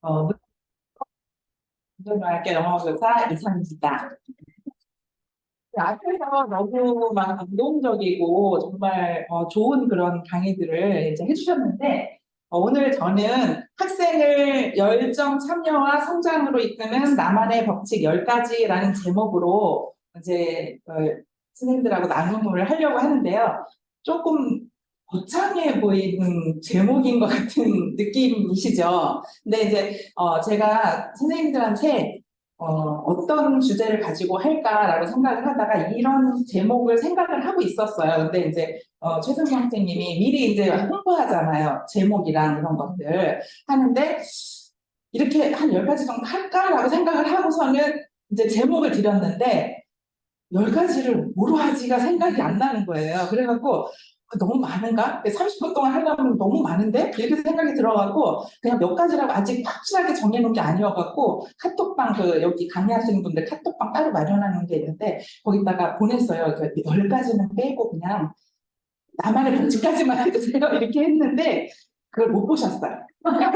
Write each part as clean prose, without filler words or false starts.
어, 문정학교 영어교사 이상입니다. 앞에서 너무 막 감동적이고 정말 좋은 그런 강의들을 이제 해주셨는데 오늘 저는 학생을 열정 참여와 성장으로 이끄는 나만의 법칙 10가지라는 제목으로 이제 선생님들하고 나눔을 하려고 하는데요. 조금 거창해 보이는 제목인 것 같은 느낌이시죠? 근데 이제 제가 선생님들한테 어떤 주제를 가지고 할까라고 생각을 하다가 이런 제목을 생각을 하고 있었어요. 근데 이제 최승경 선생님이 미리 이제 홍보하잖아요. 제목이랑 이런 것들 하는데 이렇게 한 10가지 정도 할까라고 생각을 하고서는 이제 제목을 드렸는데 10가지를 뭐로 하지가 생각이 안 나는 거예요. 그래갖고 너무 많은가? 30분 동안 하려면 너무 많은데? 이렇게 생각이 들어갖고 그냥 몇 가지라고 아직 확실하게 정해놓은 게 아니어갖고 카톡방 여기 강의하시는 분들 카톡방 따로 마련하는 게 있는데 거기다가 보냈어요. 10가지는 빼고 그냥 나만의 법칙까지만 해주세요. 이렇게 했는데 그걸 못 보셨어요. 그냥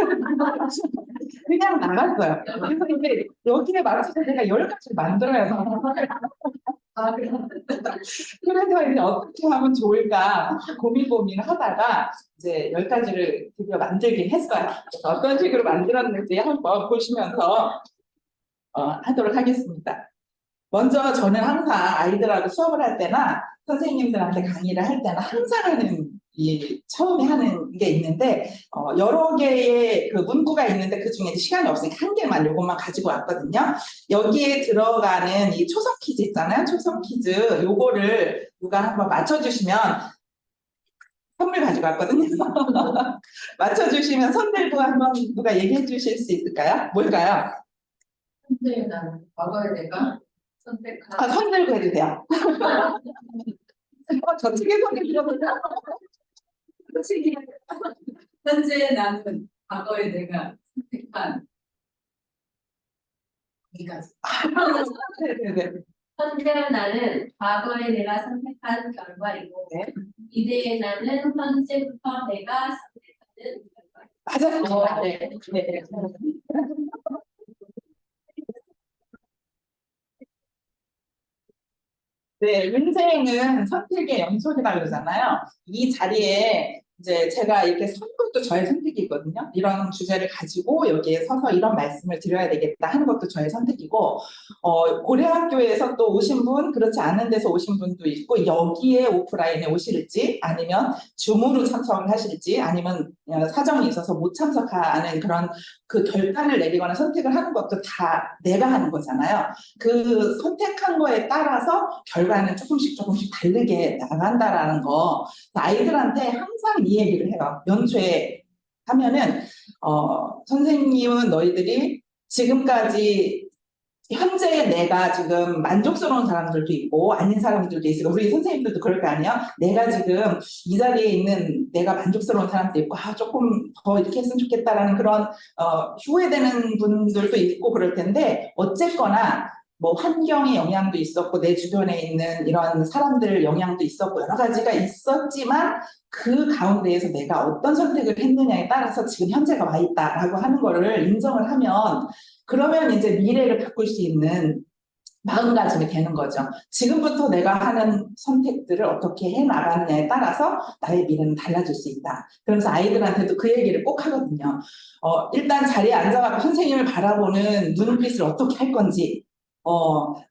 나갔어요. 그래서 이제 여기에 맞춰서 내가 10가지를 만들어야 돼요. 그래서 이제 어떻게 하면 좋을까 고민 하다가 이제 10가지를 드디어 만들긴 했어요. 어떤 식으로 만들었는지 한번 보시면서 하도록 하겠습니다. 먼저 저는 항상 아이들하고 수업을 할 때나 선생님들한테 강의를 할 때나 항상 하는 처음에 하는 게 있는데 여러 개의 그 문구가 있는데 그 중에 시간이 없으니까 한 개만 요것만 가지고 왔거든요. 여기에 들어가는 이 초성 퀴즈 있잖아요. 초성 퀴즈 요거를 누가 한번 맞춰주시면 선물 가지고 왔거든요. 맞춰주시면 손 들고 한번 누가 얘기해 주실 수 있을까요? 뭘까요? 현재 나는 과거의 내가 선택한 손 들고 해도 돼요. 저쪽에 손이 들어보세요. 현재 나는 과거의 내가 선택한 여기까지. 네네네. 현재 나는 과거에 내가 선택한 결과이고 네. 미래의 나는 현재부터 내가 선택하는 결과이고 맞았습니다. 네. 네. 네, 인생은 선택의 연속이라고 그러잖아요. 이 자리에 이제 제가 이렇게 선 것도 저의 선택이거든요. 이런 주제를 가지고 여기에 서서 이런 말씀을 드려야 되겠다 하는 것도 저의 선택이고, 고려학교에서 또 오신 분, 그렇지 않은 데서 오신 분도 있고, 여기에 오프라인에 오실지, 아니면 줌으로 참석을 하실지, 아니면 사정이 있어서 못 참석하는 그런 그 결단을 내리거나 선택을 하는 것도 다 내가 하는 거잖아요. 그 선택한 거에 따라서 결과는 조금씩 다르게 나간다라는 거 아이들한테 항상 이 얘기를 해요. 연초에 하면은 선생님은 너희들이 지금까지 현재 내가 지금 만족스러운 사람들도 있고 아닌 사람들도 있고 우리 선생님들도 그럴 거 아니에요. 내가 지금 이 자리에 있는 내가 만족스러운 사람도 있고 조금 더 이렇게 했으면 좋겠다라는 그런 후회되는 분들도 있고 그럴 텐데 어쨌거나 뭐 환경의 영향도 있었고 내 주변에 있는 이런 사람들 영향도 있었고 여러 가지가 있었지만 그 가운데에서 내가 어떤 선택을 했느냐에 따라서 지금 현재가 와 있다라고 하는 거를 인정을 하면 그러면 이제 미래를 바꿀 수 있는 마음가짐이 되는 거죠. 지금부터 내가 하는 선택들을 어떻게 해 나가느냐에 따라서 나의 미래는 달라질 수 있다. 그러면서 아이들한테도 그 얘기를 꼭 하거든요. 일단 자리에 앉아가지고 선생님을 바라보는 눈빛을 어떻게 할 건지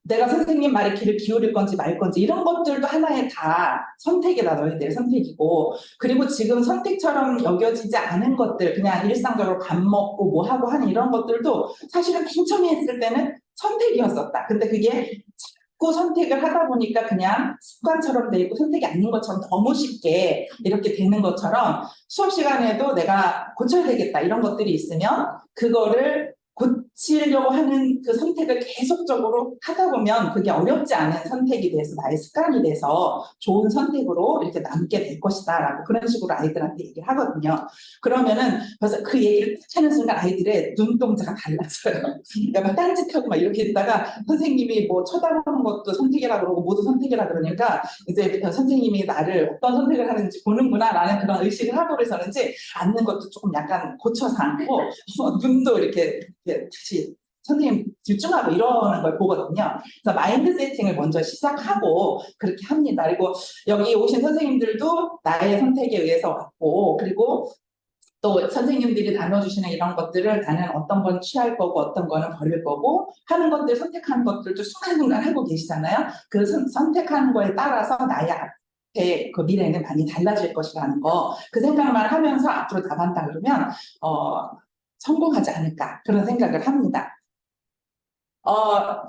내가 선생님 말에 귀를 기울일 건지 말 건지 이런 것들도 하나의 다 선택이다. 너희들의 선택이고 그리고 지금 선택처럼 여겨지지 않은 것들 그냥 일상적으로 밥 먹고 뭐 하고 하는 이런 것들도 사실은 맨 처음에 했을 때는 선택이었었다. 근데 그게 자꾸 선택을 하다 보니까 그냥 습관처럼 되고 선택이 아닌 것처럼 너무 쉽게 이렇게 되는 것처럼 수업 시간에도 내가 고쳐야 되겠다 이런 것들이 있으면 그거를 지으려고 하는 그 선택을 계속적으로 하다 보면 그게 어렵지 않은 선택이 돼서 나의 습관이 돼서 좋은 선택으로 이렇게 남게 될 것이다 라고 그런 식으로 아이들한테 얘기를 하거든요. 그러면은 벌써 그 얘기를 딱 하는 순간 아이들의 눈동자가 달라져요. 그러니까 막 딴짓하고 막 이렇게 있다가 선생님이 뭐 쳐다보는 것도 선택이라 그러고 모두 선택이라 그러니까 이제 선생님이 나를 어떤 선택을 하는지 보는구나 라는 그런 의식을 하고 그래서는지 앉는 것도 조금 약간 고쳐서 앉고 눈도 이렇게 다시 선생님 집중하고 이러는 걸 보거든요. 그래서 마인드 세팅을 먼저 시작하고 그렇게 합니다. 그리고 여기 오신 선생님들도 나의 선택에 의해서 왔고 그리고 또 선생님들이 나눠주시는 이런 것들을 나는 어떤 건 취할 거고 어떤 거는 버릴 거고 하는 것들 선택하는 것들도 순간순간 하고 계시잖아요. 그 선택하는 거에 따라서 나의 앞에 그 미래는 많이 달라질 것이라는 거 그 생각만 하면서 앞으로 나간다 그러면 성공하지 않을까 그런 생각을 합니다.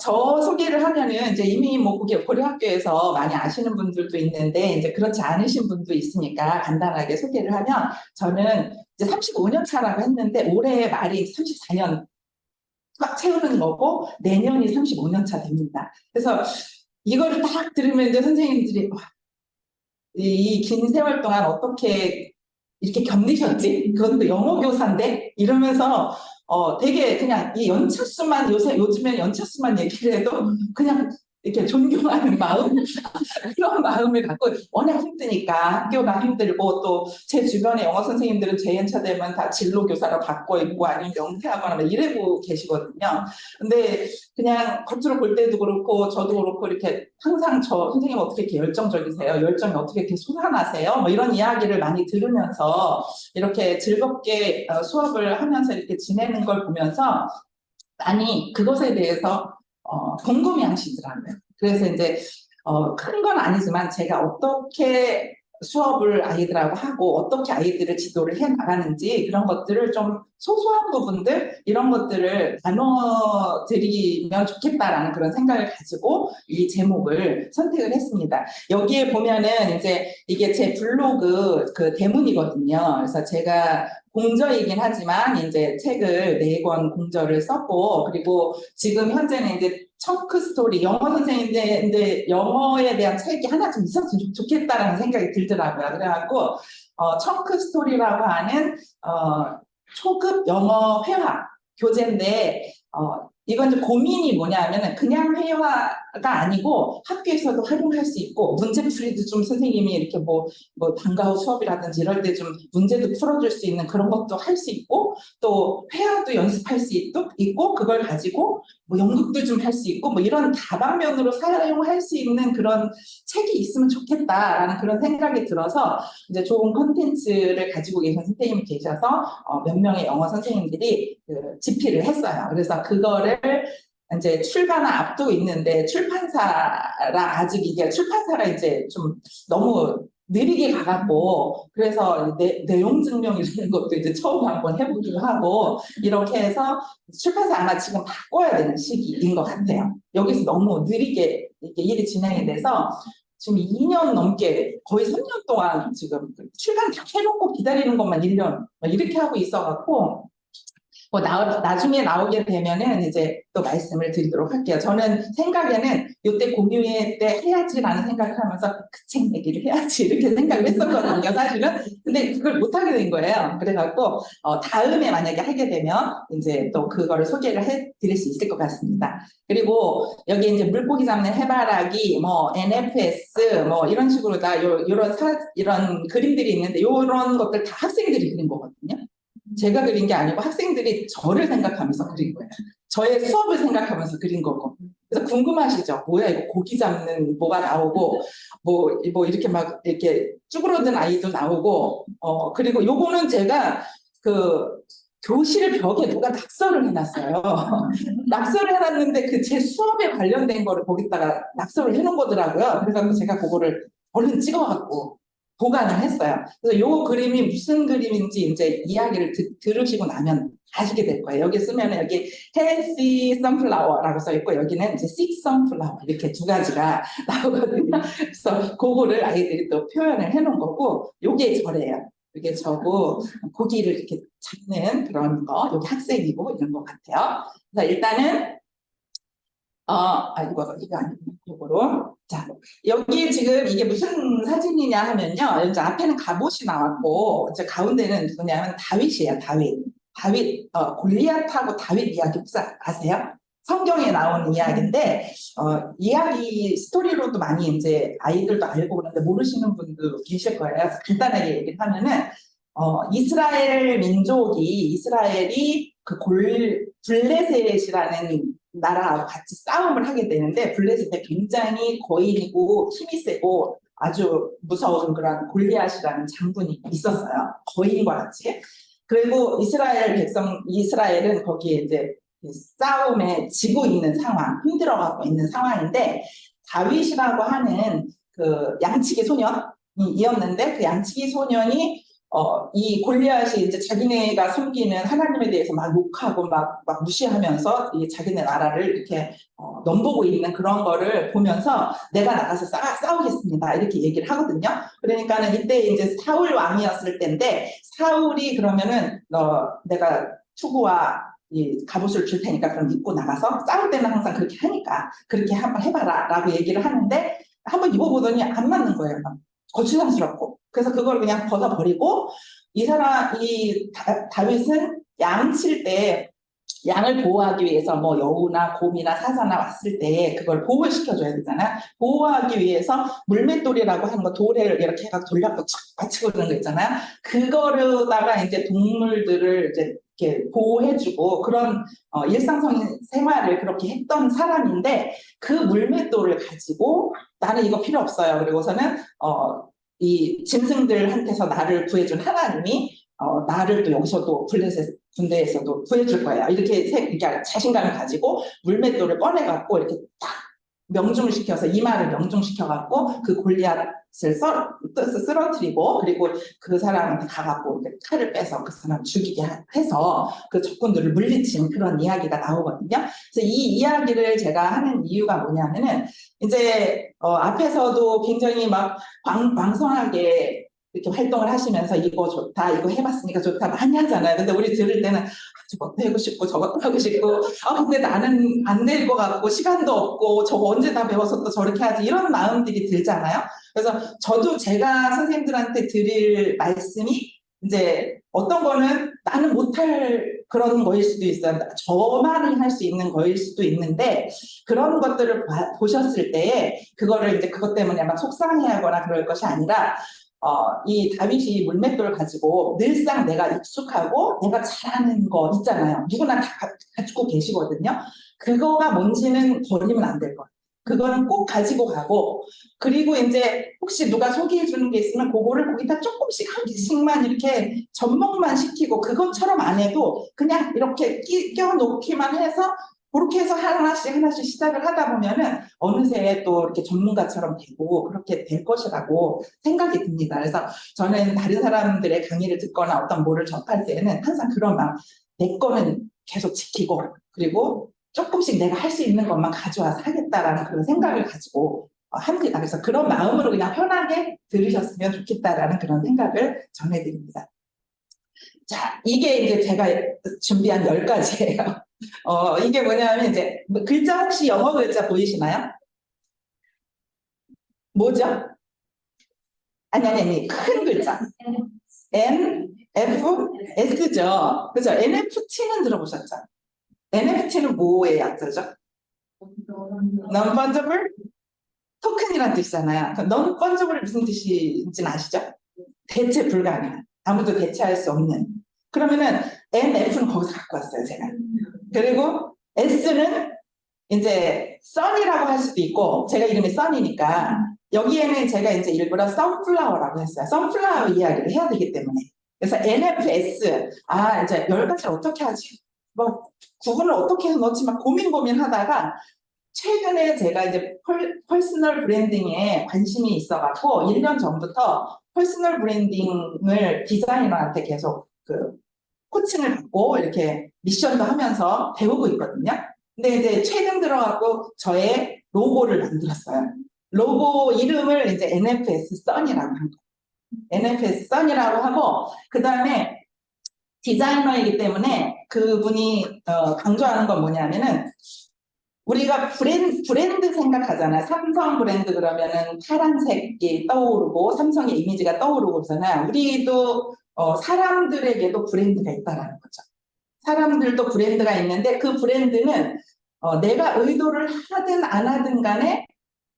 저 소개를 하면은 이제 이미 뭐 그게 고려학교에서 많이 아시는 분들도 있는데 이제 그렇지 않으신 분도 있으니까 간단하게 소개를 하면 저는 이제 35년 차라고 했는데 올해 말이 34년 꽉 채우는 거고 내년이 35년 차 됩니다. 그래서 이거를 딱 들으면 이제 선생님들이 이 긴 세월 동안 어떻게 이렇게 견디셨지? 그것도 영어 교사인데? 이러면서 되게 그냥 이 연차수만 요즘엔 연차수만 얘기를 해도 그냥 이렇게 존경하는 마음 그런 마음을 갖고 워낙 힘드니까 학교가 힘들고 또 제 주변에 영어 선생님들은 재연차 되면 다 진로 교사로 받고 있고 아니면 명퇴하거나 막 이러고 계시거든요. 근데 그냥 겉으로 볼 때도 그렇고 저도 그렇고 이렇게 항상 저 선생님 어떻게 이렇게 열정적이세요? 열정이 어떻게 이렇게 솟아나세요? 뭐 이런 이야기를 많이 들으면서 이렇게 즐겁게 수업을 하면서 이렇게 지내는 걸 보면서 많이 그것에 대해서 궁금해 하시더라고요. 그래서 이제 큰 건 아니지만 제가 어떻게 수업을 아이들하고 하고 어떻게 아이들을 지도를 해 나가는지 그런 것들을 좀 소소한 부분들 이런 것들을 나눠드리면 좋겠다라는 그런 생각을 가지고 이 제목을 선택을 했습니다. 여기에 보면은 이제 이게 제 블로그 그 대문이거든요. 그래서 제가 공저이긴 하지만 이제 책을 4권 공저를 썼고 그리고 지금 현재는 이제 청크 스토리 영어 선생님인데 영어에 대한 책이 하나 좀 있었으면 좋겠다라는 생각이 들더라고요. 그래갖고 청크 스토리라고 하는 초급 영어 회화 교재인데 이건 이제 고민이 뭐냐면은 그냥 회화가 아니고 학교에서도 활용할 수 있고 문제풀이도 좀 선생님이 이렇게 뭐 방과 후 수업이라든지 이럴 때 좀 문제도 풀어줄 수 있는 그런 것도 할 수 있고 또 회화도 연습할 수 있고 그걸 가지고 뭐 연극도 좀 할 수 있고 뭐 이런 다방면으로 사용할 수 있는 그런 책이 있으면 좋겠다라는 그런 생각이 들어서 이제 좋은 콘텐츠를 가지고 계신 선생님이 계셔서 몇 명의 영어 선생님들이 그 집필을 했어요. 그래서 그거를 이제 출간을 앞두고 있는데 출판사라 아직 이게 출판사가 이제 좀 너무 느리게 가갖고 그래서 내용 증명이라는 것도 이제 처음 한번 해보기로 하고 이렇게 해서 출판사 아마 지금 바꿔야 되는 시기인 것 같아요. 여기서 너무 느리게 이렇게 일이 진행이 돼서 지금 2년 넘게 거의 3년 동안 지금 출간 다 해놓고 기다리는 것만 1년 이렇게 하고 있어갖고 뭐 나중에 나오게 되면은 이제 또 말씀을 드리도록 할게요. 저는 생각에는 이때 공유회 때 해야지라는 생각을 하면서 그 책 얘기를 해야지 이렇게 생각을 했었거든요, 사실은. 근데 그걸 못 하게 된 거예요. 그래갖고 다음에 만약에 하게 되면 이제 또 그거를 소개를 해드릴 수 있을 것 같습니다. 그리고 여기 이제 물고기 잡는 해바라기, 뭐 NFS, 뭐 이런 식으로 다 이런 그림들이 있는데 이런 것들 다 학생들이 그린 거거든요. 제가 그린 게 아니고 학생들이 저를 생각하면서 그린 거예요. 저의 수업을 생각하면서 그린 거고. 그래서 궁금하시죠? 뭐야 이거 고기 잡는 뭐가 나오고 뭐 이렇게 막 이렇게 쭈그러든 아이도 나오고 그리고 요거는 제가 그 교실 벽에 누가 낙서를 해놨어요. 낙서를 해놨는데 그 제 수업에 관련된 거를 거기다가 낙서를 해놓은 거더라고요. 그래서 제가 그거를 얼른 찍어갖고 보관을 했어요. 그래서 요 그림이 무슨 그림인지 이제 이야기를 들으시고 나면 아시게 될 거예요. 여기 쓰면 여기 healthy sunflower라고 써 있고 여기는 이제 sick sunflower 이렇게 두 가지가 나오거든요. 그래서 그거를 아이들이 또 표현을 해놓은 거고 요게 저래요. 이게 저고 고기를 이렇게 잡는 그런 거, 여기 학생이고 이런 것 같아요. 그래서 일단은 이거 아니고, 이거로. 자, 여기 지금 이게 무슨 사진이냐 하면요. 이제 앞에는 갑옷이 나왔고, 이제 가운데는 누구냐면 다윗이에요, 다윗. 골리앗하고 다윗 이야기 혹시 아세요? 성경에 나오는 이야기인데, 이야기 스토리로도 많이 이제 아이들도 알고 그러는데 모르시는 분도 계실 거예요. 그래서 간단하게 얘기를 하면은, 이스라엘 민족이, 이스라엘이 블레셋이라는 나라하고 같이 싸움을 하게 되는데, 블레셋에 굉장히 거인이고 힘이 세고 아주 무서운 그런 골리앗이라는 장군이 있었어요. 거인과 같이. 그리고 이스라엘은 거기에 이제 싸움에 지고 있는 상황, 힘들어가고 있는 상황인데, 다윗이라고 하는 그 양치기 소년이었는데, 그 양치기 소년이 이 골리앗이 이제 자기네가 섬기는 하나님에 대해서 막 욕하고 막 무시하면서 이 자기네 나라를 이렇게 넘보고 있는 그런 거를 보면서 내가 나가서 싸우겠습니다. 이렇게 얘기를 하거든요. 그러니까는 이때 이제 사울 왕이었을 때인데, 사울이 그러면은 내가 투구와 이 갑옷을 줄 테니까 그럼 입고 나가서 싸울 때는 항상 그렇게 하니까 그렇게 한번 해봐라 라고 얘기를 하는데, 한번 입어보더니 안 맞는 거예요. 거추장스럽고. 그래서 그걸 그냥 벗어버리고, 다윗은 양칠 때 양을 보호하기 위해서 뭐 여우나 곰이나 사자나 왔을 때 그걸 보호를 시켜줘야 되잖아요. 보호하기 위해서 물맷돌이라고 하는 거, 돌을 이렇게 해서 돌려서 촥 받치고 그런 거 있잖아요. 그거로다가 이제 동물들을 이제 이렇게 보호해주고 그런 일상적인 생활을 그렇게 했던 사람인데, 그 물맷돌을 가지고 나는 이거 필요 없어요. 그리고서는 이 짐승들한테서 나를 구해준 하나님이 나를 또 여기서도 블레셋 군대에서도 구해줄 거예요. 이렇게 자신감을 가지고 물맷돌을 꺼내갖고 이렇게 딱 명중을 시켜서, 이마를 명중시켜갖고 그 골리앗을 쓰러뜨리고, 그리고 그 사람한테 가갖고 칼을 빼서 그 사람 죽이게 해서 그 적군들을 물리친 그런 이야기가 나오거든요. 그래서 이 이야기를 제가 하는 이유가 뭐냐면은, 이제 앞에서도 굉장히 막 왕성하게 이렇게 활동을 하시면서 이거 좋다, 이거 해봤으니까 좋다 많이 하잖아요. 근데 우리 들을 때는 저것도 하고 싶고 저것도 하고 싶고, 근데 나는 안 될 것 같고 시간도 없고 저거 언제 다 배워서 또 저렇게 하지, 이런 마음들이 들잖아요. 그래서 저도 제가 선생님들한테 드릴 말씀이, 이제 어떤 거는 나는 못할 그런 거일 수도 있어요. 저만이 할 수 있는 거일 수도 있는데, 그런 것들을 보셨을 때에 그거를 이제 그것 때문에 막 속상해하거나 그럴 것이 아니라, 이 다윗이 물맷돌을 가지고 늘상 내가 익숙하고 내가 잘하는 거 있잖아요. 누구나 다 가지고 계시거든요. 그거가 뭔지는 버리면 안 될 거예요. 그거는 꼭 가지고 가고, 그리고 이제 혹시 누가 소개해 주는 게 있으면 그거를 거기다 조금씩 한 개씩만 이렇게 접목만 시키고, 그것처럼 안 해도 그냥 이렇게 껴놓기만 해서 그렇게 해서 하나씩 시작을 하다 보면은 어느새 또 이렇게 전문가처럼 되고 그렇게 될 것이라고 생각이 듭니다. 그래서 저는 다른 사람들의 강의를 듣거나 어떤 뭐를 접할 때는 항상 그런 마음, 내 거는 계속 지키고, 그리고 조금씩 내가 할 수 있는 것만 가져와서 하겠다라는 그런 생각을 가지고 합니다. 그래서 그런 마음으로 그냥 편하게 들으셨으면 좋겠다라는 그런 생각을 전해드립니다. 자, 이게 이제 제가 준비한 10가지예요. 이게 뭐냐면, 이제 글자 혹시 영어 글자 보이시나요? 뭐죠? 아니, 큰 글자. N, F, S죠. 그죠? NFT는 들어보셨죠? NFT는 뭐의 약자죠? Non-fungible? 토큰이란 뜻이잖아요. Non-fungible 무슨 뜻인지는 아시죠? 대체 불가능한. 아무도 대체할 수 없는. 그러면은 NF는 거기서 갖고 왔어요, 제가. 그리고 S는 이제 sun이라고 할 수도 있고, 제가 이름이 sun이니까 여기에는 제가 이제 일부러 sunflower라고 했어요. sunflower 이야기를 해야 되기 때문에. 그래서 NFS, 이제 10가지를 어떻게 하지? 뭐 구분을 어떻게 해서 넣지 막 고민하다가, 최근에 제가 이제 퍼스널 브랜딩에 관심이 있어갖고 1년 전부터 퍼스널 브랜딩을 디자이너한테 계속 코칭을 받고 이렇게 미션도 하면서 배우고 있거든요. 근데 이제 최근 들어갖고 저의 로고를 만들었어요. 로고 이름을 이제 NFS Sun이라고 한 거예요. NFS 선이라고 하고, 그 다음에 디자이너이기 때문에 그분이 강조하는 건 뭐냐면은 우리가 브랜드 생각하잖아요. 삼성 브랜드 그러면은 파란색이 떠오르고 삼성의 이미지가 떠오르고 그러잖아요. 우리도 사람들에게도 브랜드가 있다라는 거죠. 사람들도 브랜드가 있는데 그 브랜드는 내가 의도를 하든 안 하든 간에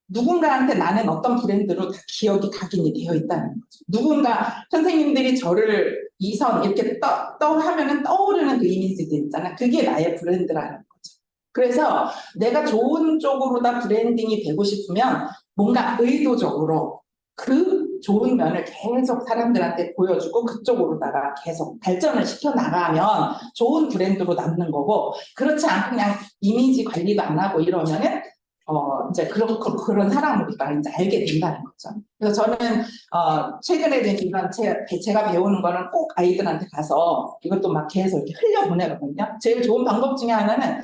누군가한테 나는 어떤 브랜드로 다 기억이 각인이 되어 있다는 거죠. 누군가 선생님들이 저를 이선 이렇게 떠 하면은 떠오르는 그 이미지들 있잖아. 그게 나의 브랜드라는 거죠. 그래서 내가 좋은 쪽으로 다 브랜딩이 되고 싶으면 뭔가 의도적으로 그 좋은 면을 계속 사람들한테 보여주고 그쪽으로다가 계속 발전을 시켜 나가면 좋은 브랜드로 남는 거고, 그렇지 않고 그냥 이미지 관리도 안 하고 이러면은 이제 그런 사람을 우리가 이제 알게 된다는 거죠. 그래서 저는 최근에 이런 제가 배우는 거는 꼭 아이들한테 가서 이것도 막 계속 이렇게 흘려보내거든요. 제일 좋은 방법 중에 하나는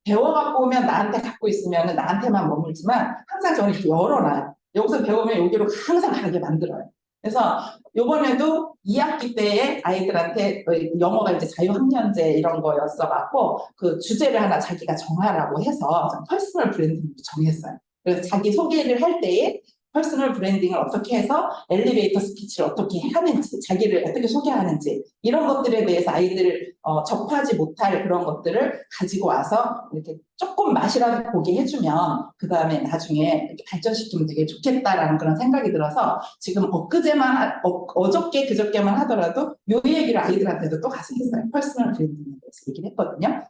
배워갖고 오면 나한테 갖고 있으면 나한테만 머물지만 항상 저는 이렇게 열어놔요. 여기서 배우면 여기로 항상 가게 만들어요. 그래서 요번에도 2학기 때에 아이들한테 영어가 이제 자유학년제 이런 거였어갖고 그 주제를 하나 자기가 정하라고 해서 퍼스널 브랜딩을 정했어요. 그래서 자기 소개를 할 때에 퍼스널 브랜딩을 어떻게 해서 엘리베이터 스피치를 어떻게 하는지, 자기를 어떻게 소개하는지 이런 것들에 대해서 아이들을 접하지 못할 그런 것들을 가지고 와서 이렇게 조금 맛이라도 보게 해주면 그 다음에 나중에 이렇게 발전시키면 되게 좋겠다라는 그런 생각이 들어서 지금 어저께 그저께만 하더라도 요 얘기를 아이들한테도 또 가서 했어요. 퍼스널 브랜딩에 대해서 얘기를 했거든요.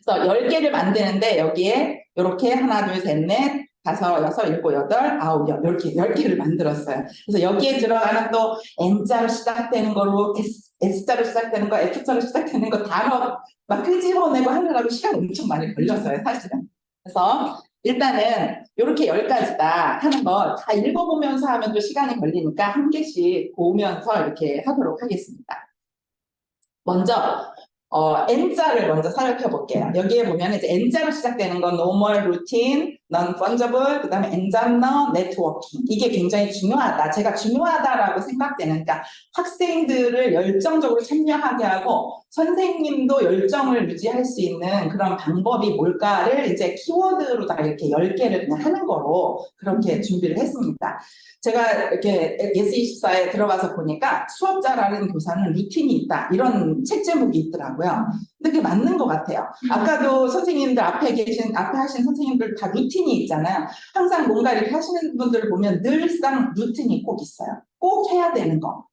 그래서 10개를 만드는데 여기에 이렇게 하나, 둘, 셋, 넷, 다섯, 여섯, 일곱, 여덟, 아홉, 이렇게 10개를 만들었어요. 그래서 여기에 들어가는 또 N자로 시작되는 거로 S자로 시작되는 거, F자로 시작되는 거 단어 막 끄집어내고 하느라고 시간 엄청 많이 걸렸어요, 사실은. 그래서 일단은 이렇게 10가지다 하는 거 다 읽어보면서 하면 또 시간이 걸리니까 한 개씩 보면서 이렇게 하도록 하겠습니다. 먼저 N자를 먼저 살펴볼게요. 여기에 보면 이제 N자로 시작되는 건 normal, routine, non-fungible, 그 다음에 examiner, networking. 이게 굉장히 중요하다. 제가 중요하다라고 생각되는, 그러니까 학생들을 열정적으로 참여하게 하고 선생님도 열정을 유지할 수 있는 그런 방법이 뭘까를 이제 키워드로 다 이렇게 10개를 그냥 하는 거로 그렇게 준비를 했습니다. 제가 이렇게 예스24에 들어가서 보니까 수업자라는 교사는 루틴이 있다. 이런 책 제목이 있더라고요. 근데 그게 맞는 것 같아요. 아까도 선생님들 앞에 하신 선생님들 다 루틴이 있잖아요. 항상 뭔가 이렇게 하시는 분들을 보면 늘상 루틴이 꼭 있어요. 꼭 해야 되는 거.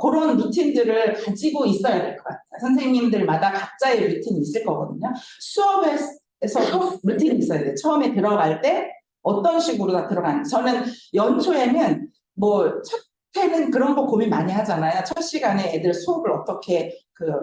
그런 루틴들을 가지고 있어야 될 것 같아요. 선생님들마다 각자의 루틴이 있을 거거든요. 수업에서도 루틴이 있어야 돼요. 처음에 들어갈 때 어떤 식으로 다 들어가는지. 저는 연초에는 첫 회는 그런 거 고민 많이 하잖아요. 첫 시간에 애들 수업을 어떻게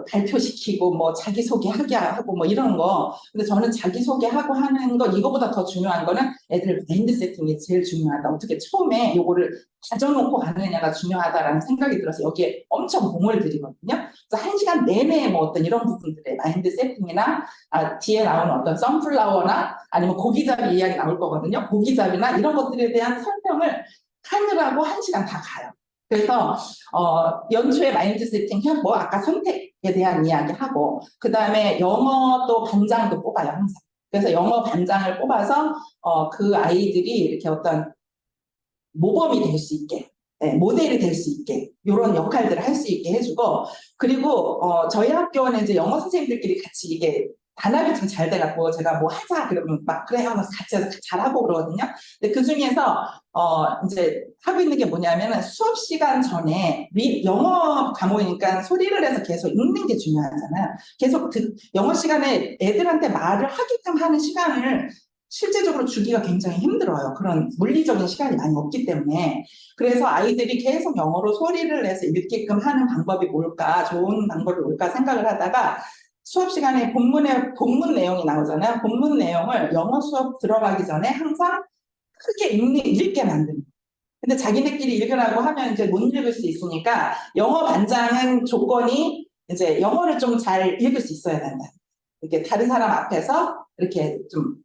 발표시키고 자기소개하게 하고 이런 거. 근데 저는 자기소개하고 하는 거 이거보다 더 중요한 거는 애들 마인드 세팅이 제일 중요하다. 어떻게 처음에 요거를 가져놓고 가느냐가 중요하다라는 생각이 들어서 여기에 엄청 공을 들이거든요. 그래서 1시간 내내 어떤 이런 부분들의 마인드 세팅이나 뒤에 나오는 어떤 선플라워나 아니면 고기잡이 이야기 나올 거거든요. 고기잡이나 이런 것들에 대한 설명을 하느라고 1시간 다 가요. 그래서 연초에 마인드 세팅하고 아까 선택에 대한 이야기하고 그 다음에 영어 또 반장도 뽑아요 항상. 그래서 영어 반장을 뽑아서 그 아이들이 이렇게 어떤 모범이 될 수 있게, 모델이 될 수 있게 이런 역할들을 할 수 있게 해주고, 그리고 저희 학교는 이제 영어 선생님들끼리 같이 이게 단합이 좀 잘 돼갖고 제가 하자 그러면 막 그래 하면서 같이 해서 잘하고 그러거든요. 근데 그 중에서 이제 하고 있는 게 뭐냐면은 수업 시간 전에 영어 과목이니까 소리를 해서 계속 읽는 게 중요하잖아요. 계속 영어 시간에 애들한테 말을 하게끔 하는 시간을 실제적으로 주기가 굉장히 힘들어요. 그런 물리적인 시간이 많이 없기 때문에. 그래서 아이들이 계속 영어로 소리를 내서 읽게끔 하는 방법이 뭘까, 좋은 방법이 뭘까 생각을 하다가 수업 시간에 본문 내용이 나오잖아요. 본문 내용을 영어 수업 들어가기 전에 항상 크게 읽게 만드는 거예요. 근데 자기네끼리 읽으라고 하면 이제 못 읽을 수 있으니까 영어 반장은 조건이 이제 영어를 좀 잘 읽을 수 있어야 된다. 이렇게 다른 사람 앞에서 이렇게 좀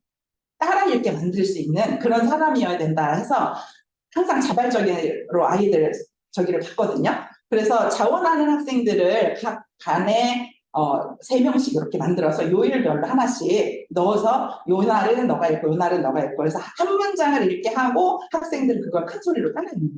따라 읽게 만들 수 있는 그런 사람이어야 된다 해서 항상 자발적으로 아이들 저기를 봤거든요. 그래서 자원하는 학생들을 각 반에 3명씩 이렇게 만들어서 요일별로 하나씩 넣어서 요 날은 너가 읽고 요 날은 너가 읽고 그래서 한 문장을 읽게 하고 학생들은 그걸 큰 소리로 따라하는 거예요.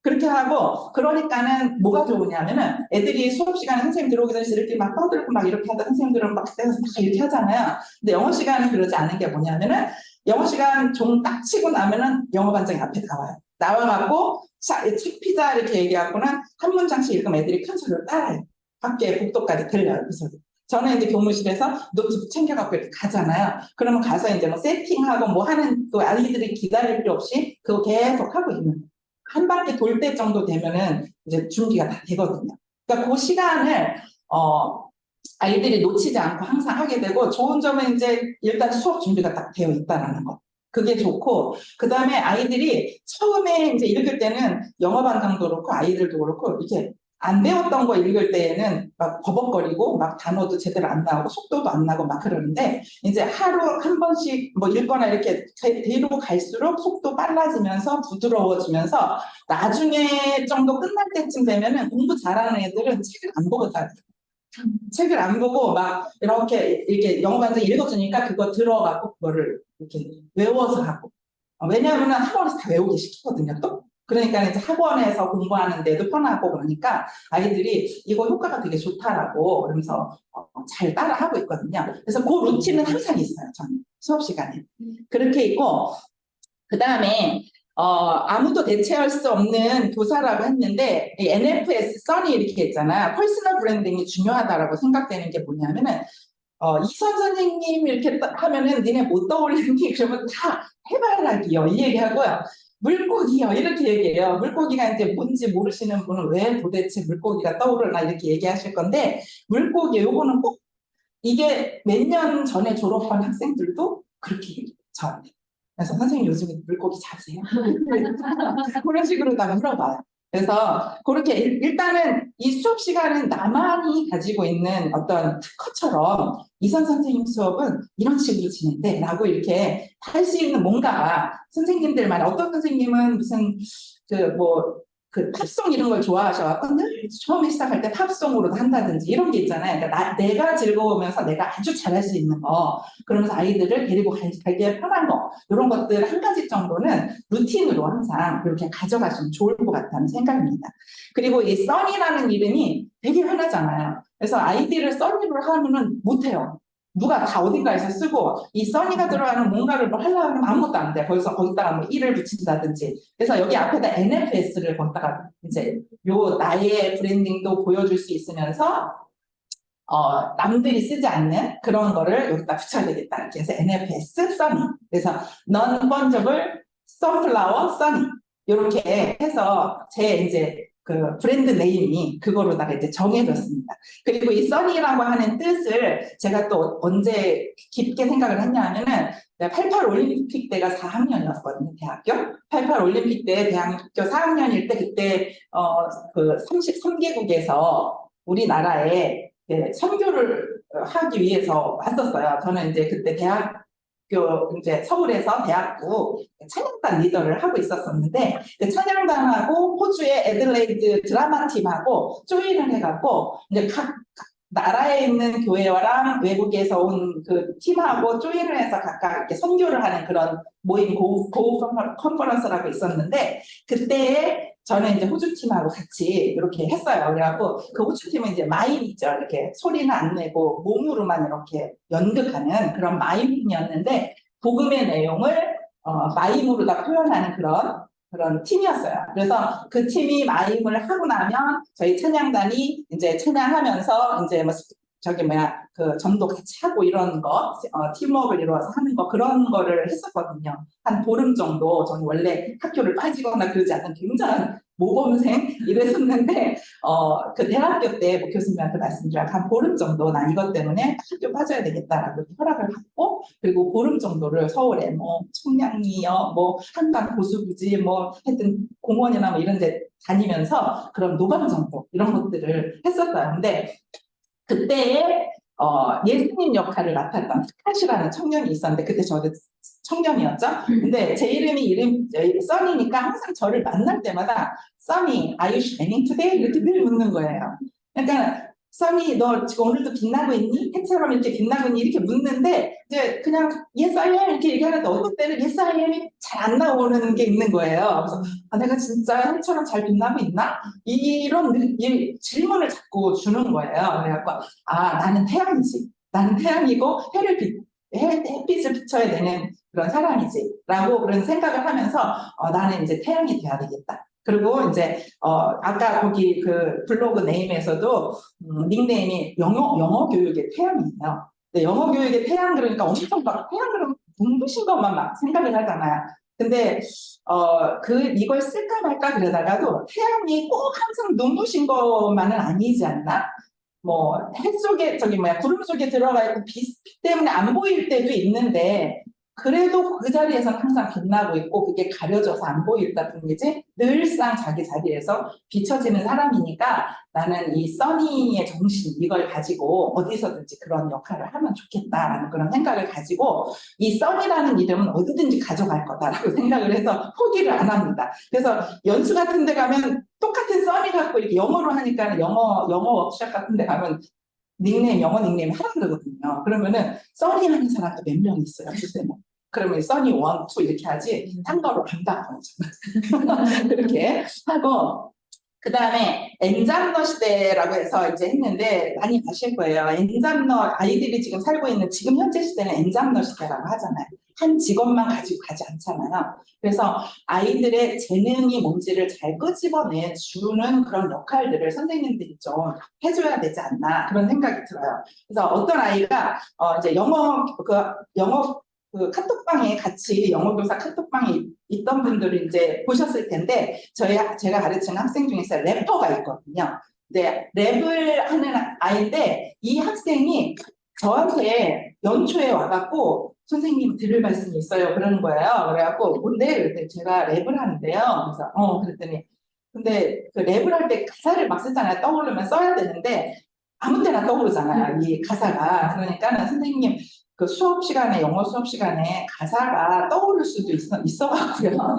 그렇게 하고 그러니까는 뭐가 좋으냐면은 애들이 수업 시간에 선생님 들어오기 전에 이렇게 막 떠들고 막 이렇게 하다 선생님들은 막 그때서 막 이렇게 하잖아요. 근데 영어 시간은 그러지 않은 게 뭐냐면은 영어 시간 종 딱 치고 나면은 영어 반장이 앞에 나와요. 나와갖고 책 피자 이렇게 얘기하고는 한 문장씩 읽으면 애들이 큰 소리로 따라해요. 밖에 복도까지 들려요 그 소리. 저는 이제 교무실에서 노트북 챙겨갖고 이렇게 가잖아요. 그러면 가서 이제 뭐 세팅하고 뭐 하는 그 아이들이 기다릴 필요 없이 그거 계속 하고 있는 거예요. 한 바퀴 돌 때 정도 되면은 이제 준비가 다 되거든요. 그러니까 그 시간을 아이들이 놓치지 않고 항상 하게 되고 좋은 점은 이제 일단 수업 준비가 딱 되어 있다는 거. 그게 좋고 그다음에 아이들이 처음에 이제 읽을 때는 영어 반장도 그렇고 아이들도 그렇고 이렇게 안 배웠던 거 읽을 때에는 막 버벅거리고 막 단어도 제대로 안 나오고 속도도 안 나고 막 그러는데 이제 하루 한 번씩 뭐 읽거나 이렇게 뒤로 갈수록 속도 빨라지면서 부드러워지면서 나중에 정도 끝날 때쯤 되면은 공부 잘하는 애들은 책을 안 보거든요. 책을 안 보고 막 이렇게 영어 반장 읽어주니까 그거 들어가고 그거를 이렇게 외워서 하고 왜냐하면 학원에서 다 외우게 시키거든요 또 그러니까 이제 학원에서 공부하는데도 편하고 그러니까 아이들이 이거 효과가 되게 좋다라고 그러면서 잘 따라하고 있거든요. 그래서 그 루틴은 항상 있어요 저는 수업 시간에 그렇게 있고 그 다음에 아무도 대체할 수 없는 교사라고 했는데 이 NFS, 써니 이렇게 했잖아요. 퍼스널 브랜딩이 중요하다라고 생각되는 게 뭐냐면은 이선 선생님 이렇게 하면은 니네 못 떠올리니 그러면 다 해바라기요 이 얘기하고요. 물고기요 이렇게 얘기해요. 물고기가 이제 뭔지 모르시는 분은 왜 도대체 물고기가 떠오르나 이렇게 얘기하실 건데 물고기 요거는 꼭 이게 몇 년 전에 졸업한 학생들도 그렇게 얘기해요. 저한테. 그래서 선생님 요즘에 물고기 잡으세요? 그런 식으로 다 물어봐요. 그래서 그렇게 일단은 이 수업 시간은 나만이 가지고 있는 어떤 특허처럼 이선 선생님 수업은 이런 식으로 진행돼 라고 이렇게 할 수 있는 뭔가가 선생님들만 어떤 선생님은 무슨 그 팝송 이런 걸 좋아하셔서 늘 처음에 시작할 때 팝송으로 한다든지 이런 게 있잖아요. 그러니까 내가 즐거우면서 내가 아주 잘할 수 있는 거 그러면서 아이들을 데리고 가기에 편한 거 이런 것들 한 가지 정도는 루틴으로 항상 이렇게 가져가시면 좋을 것 같다는 생각입니다. 그리고 이 써니라는 이름이 되게 흔하잖아요. 그래서 아이디를 써니로 하면은 못해요. 누가 다 어딘가에서 쓰고 이 써니가 들어가는 뭔가를 뭐 하려고 하면 아무것도 안 돼. 거기다가 뭐 일을 붙인다든지. 그래서 여기 앞에다 NFS를 거기다가 이제 요 나의 브랜딩도 보여줄 수 있으면서 남들이 쓰지 않는 그런 거를 여기다 붙여야 되겠다. 이렇게 해서 NFS 써니. 그래서 Non-Fungible Sunflower Sunny. 이렇게 해서 제 이제 그 브랜드 네임이 그거로다가 이제 정해졌습니다. 그리고 이 써니라고 하는 뜻을 제가 또 언제 깊게 생각을 했냐면은 88 올림픽 때가 4학년이었거든요, 대학교. 88 올림픽 때 대학교 4학년일 때 그때 그 33개국에서 우리나라에 선교를 하기 위해서 왔었어요. 저는 이제 그때 대학교 이제 서울에서 대학부 찬양단 리더를 하고 있었었는데 그 찬양단하고 호주의 애들레이드 드라마 팀하고 조인을 해갖고 이제 각 나라에 있는 교회랑 외국에서 온 그 팀하고 조인을 해서 각각 이렇게 선교를 하는 그런 모임 고우 컨퍼런스라고 있었는데 그때에 저는 이제 호주 팀하고 같이 이렇게 했어요. 그래갖고 그 호주 팀은 이제 마임이죠. 이렇게 소리는 안 내고 몸으로만 이렇게 연극하는 그런 마임이었는데 복음의 내용을 마임으로 다 표현하는 그런 팀이었어요. 그래서 그 팀이 마임을 하고 나면 저희 찬양단이 이제 찬양하면서 이제 뭐 그 전도 같이 하고 이런 거 팀워크를 이루어서 하는 거 그런 거를 했었거든요. 한 보름 정도 저는 원래 학교를 빠지거나 그러지 않는 굉장한 모범생 이랬었는데 그 대학교 때 뭐 교수님한테 말씀드려 한 보름 정도 난 이것 때문에 학교 빠져야 되겠다라고 허락을 받고 그리고 보름 정도를 서울에 뭐 청량리요 뭐 한강 고수부지 뭐 하여튼 공원이나 뭐 이런 데 다니면서 그런 노방 정도 이런 것들을 했었어요. 근데 그때에 예수님 역할을 맡았던 스카시라는 청년이 있었는데 그때 청년이었죠. 근데 제 이름 써니니까 항상 저를 만날 때마다 써니, are you shining today? 이렇게 늘 묻는 거예요. 그러니까 써니, 너 지금 오늘도 빛나고 있니? 해처럼 이렇게 빛나고 있니? 이렇게 묻는데 이제 그냥 yes I am 이렇게 얘기하는데 어떤 때는 yes I am이 잘 안 나오는 게 있는 거예요. 그래서 내가 진짜 해처럼 잘 빛나고 있나? 이런 이 질문을 자꾸 주는 거예요. 그래갖고 나는 태양이지. 나는 태양이고 햇빛을 비춰야 되는 그런 사람이지 라고 그런 생각을 하면서 나는 이제 태양이 돼야 되겠다. 그리고 이제 아까 거기 그 블로그 네임에서도 닉네임이 영어 교육의 태양이에요. 근데 영어 교육의 태양 그러니까 엄청 막 태양 그러면 눈부신 것만 막 생각을 하잖아요. 근데 이걸 쓸까 말까 그러다가도 태양이 꼭 항상 눈부신 것만은 아니지 않나? 뭐 해 속에 구름 속에 들어가 있고 빛 때문에 안 보일 때도 있는데 그래도 그 자리에서는 항상 빛나고 있고 그게 가려져서 안 보인다는 거지 늘상 자기 자리에서 비춰지는 사람이니까 나는 이 써니의 정신 이걸 가지고 어디서든지 그런 역할을 하면 좋겠다라는 그런 생각을 가지고 이 써니라는 이름은 어디든지 가져갈 거다라고 생각을 해서 포기를 안 합니다. 그래서 연수 같은 데 가면 똑같은 써니 갖고 이렇게 영어로 하니까 영어 워크숍 같은 데 가면 영어 닉네임 하라 그러거든요. 그러면은 써니 하는 사람도 몇 명 있어요. 주세요. 그러면 써니 1, 2 이렇게 하지 한거로 간다 그렇게 하고 그 다음에 엔잡러 시대라고 해서 이제 했는데 많이 아실 거예요. 엔잡러 아이들이 지금 살고 있는 지금 현재 시대는 엔잡러 시대라고 하잖아요. 한 직업만 가지고 가지 않잖아요. 그래서 아이들의 재능이 뭔지를 잘 끄집어내 주는 그런 역할들을 선생님들이 좀 해줘야 되지 않나 그런 생각이 들어요. 그래서 어떤 아이가 이제 영어 그 카톡방에 같이 영어교사 카톡방에 있던 분들을 이제 보셨을 텐데 제가 가르치는 학생 중에서 래퍼가 있거든요. 근데 랩을 하는 아이인데 이 학생이 저한테 연초에 와갖고 선생님 들을 말씀이 있어요 그러는 거예요. 그래갖고 뭔데? 그랬더니 제가 랩을 하는데요. 그래서 그랬더니 근데 그 랩을 할 때 가사를 막 쓰잖아요. 떠오르면 써야 되는데 아무 때나 떠오르잖아요. 이 가사가. 그러니까 선생님 그 수업 시간에 영어 수업 시간에 가사가 떠오를 수도 있어가지고요.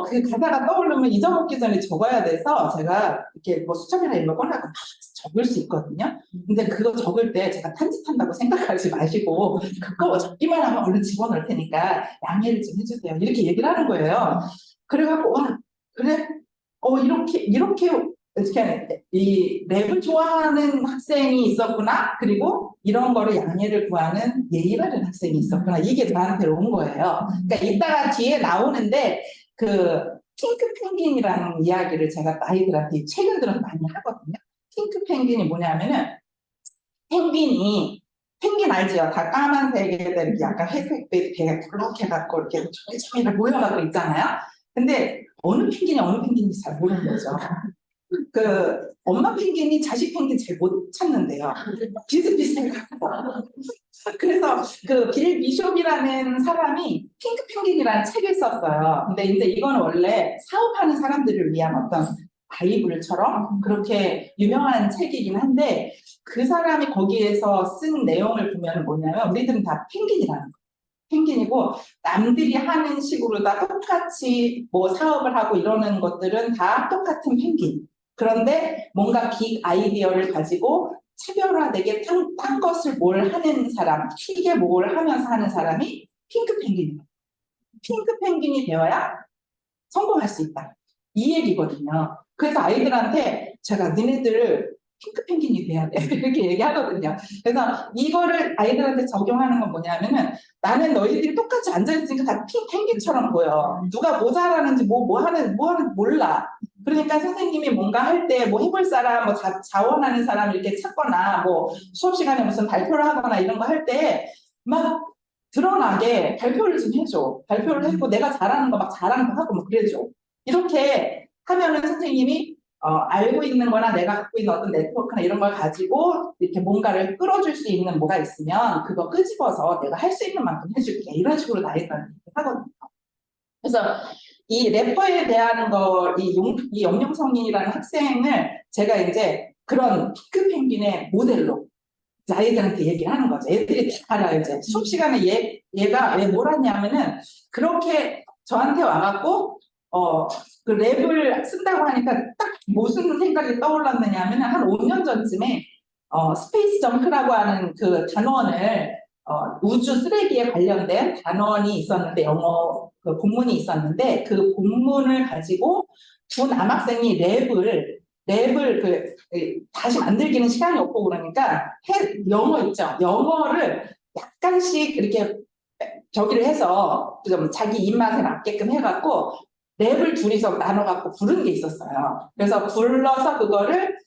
그 가사가 떠오르면 잊어먹기 전에 적어야 돼서 제가 이렇게 뭐 수첩이나 이런 거 꺼내고 막 적을 수 있거든요. 근데 그거 적을 때 제가 딴짓한다고 생각하지 마시고 그거 적기만 하면 얼른 집어넣을 테니까 양해를 좀 해주세요. 이렇게 얘기를 하는 거예요. 그래갖고 그래? 이렇게 이 랩을 좋아하는 학생이 있었구나. 그리고 이런 거를 양해를 구하는 예의 바른 학생이 있었구나. 이게 저한테 온 거예요. 그러니까 이따가 뒤에 나오는데 그 핑크 펭귄이라는 이야기를 제가 아이들한테 최근 들어서 많이 하거든요. 핑크 펭귄이 뭐냐면은 펭귄 알지요? 다 까만색에 이렇게 약간 회색빛 되게 불룩해갖고 이렇게 종이종이를 모여갖고 있잖아요. 근데 어느 펭귄인지 잘 모르는 거죠. 그 엄마 펭귄이 자식 펭귄 잘 못 찾는데요. 비슷비슷해갖고. 그래서 그 빌 비숍이라는 사람이 핑크 펭귄이라는 책을 썼어요. 근데 이제 이건 원래 사업하는 사람들을 위한 어떤 바이블처럼 그렇게 유명한 책이긴 한데 그 사람이 거기에서 쓴 내용을 보면 뭐냐면 우리들은 다 펭귄이라는 거예요. 펭귄이고 남들이 하는 식으로 다 똑같이 뭐 사업을 하고 이러는 것들은 다 똑같은 펭귄. 그런데 뭔가 빅 아이디어를 가지고 차별화되게 딴 것을 뭘 하는 사람, 튀게 뭘 하면서 하는 사람이 핑크 펭귄이에요. 핑크 펭귄이 되어야 성공할 수 있다. 이 얘기거든요. 그래서 아이들한테 제가 니네들 핑크 펭귄이 돼야 돼. 이렇게 얘기하거든요. 그래서 이거를 아이들한테 적용하는 건 뭐냐면은 나는 너희들이 똑같이 앉아있으니까 다 펭귄처럼 보여. 누가 뭐 잘하는지 뭐 하는 몰라. 그러니까 선생님이 뭔가 할 때 뭐 해볼 사람, 뭐 자원하는 사람 이렇게 찾거나 뭐 수업 시간에 무슨 발표를 하거나 이런 거 할 때 막 드러나게 발표를 좀 해줘. 발표를 해고 내가 잘하는 거 막 자랑도 하고 뭐 그래줘. 이렇게 하면은 선생님이 알고 있는 거나 내가 갖고 있는 어떤 네트워크나 이런 걸 가지고 이렇게 뭔가를 끌어줄 수 있는 뭐가 있으면 그거 끄집어서 내가 할 수 있는 만큼 해줄게. 이런 식으로 나이가 하거든요. 그래서 이 래퍼에 대한 이 영영성이라는 학생을 제가 이제 그런 핑크 펭귄의 모델로 이제 아이들한테 얘기를 하는 거죠. 애들이 다 알아요. 이제 수업 시간에 얘가 왜 뭘 하냐면은 그렇게 저한테 와갖고 그 랩을 쓴다고 하니까 딱 무슨 생각이 떠올랐느냐 하면 한 5년 전쯤에 스페이스 정크라고 하는 그 단원을 우주 쓰레기에 관련된 단원이 있었는데 영어 그 본문이 있었는데 그 본문을 가지고 두 남학생이 랩을 다시 만들기는 시간이 없고 그러니까 영어 있죠. 영어를 약간씩 이렇게 저기를 해서 좀 자기 입맛에 맞게끔 해갖고 랩을 둘이서 나눠갖고 부른 게 있었어요. 그래서 불러서 그거를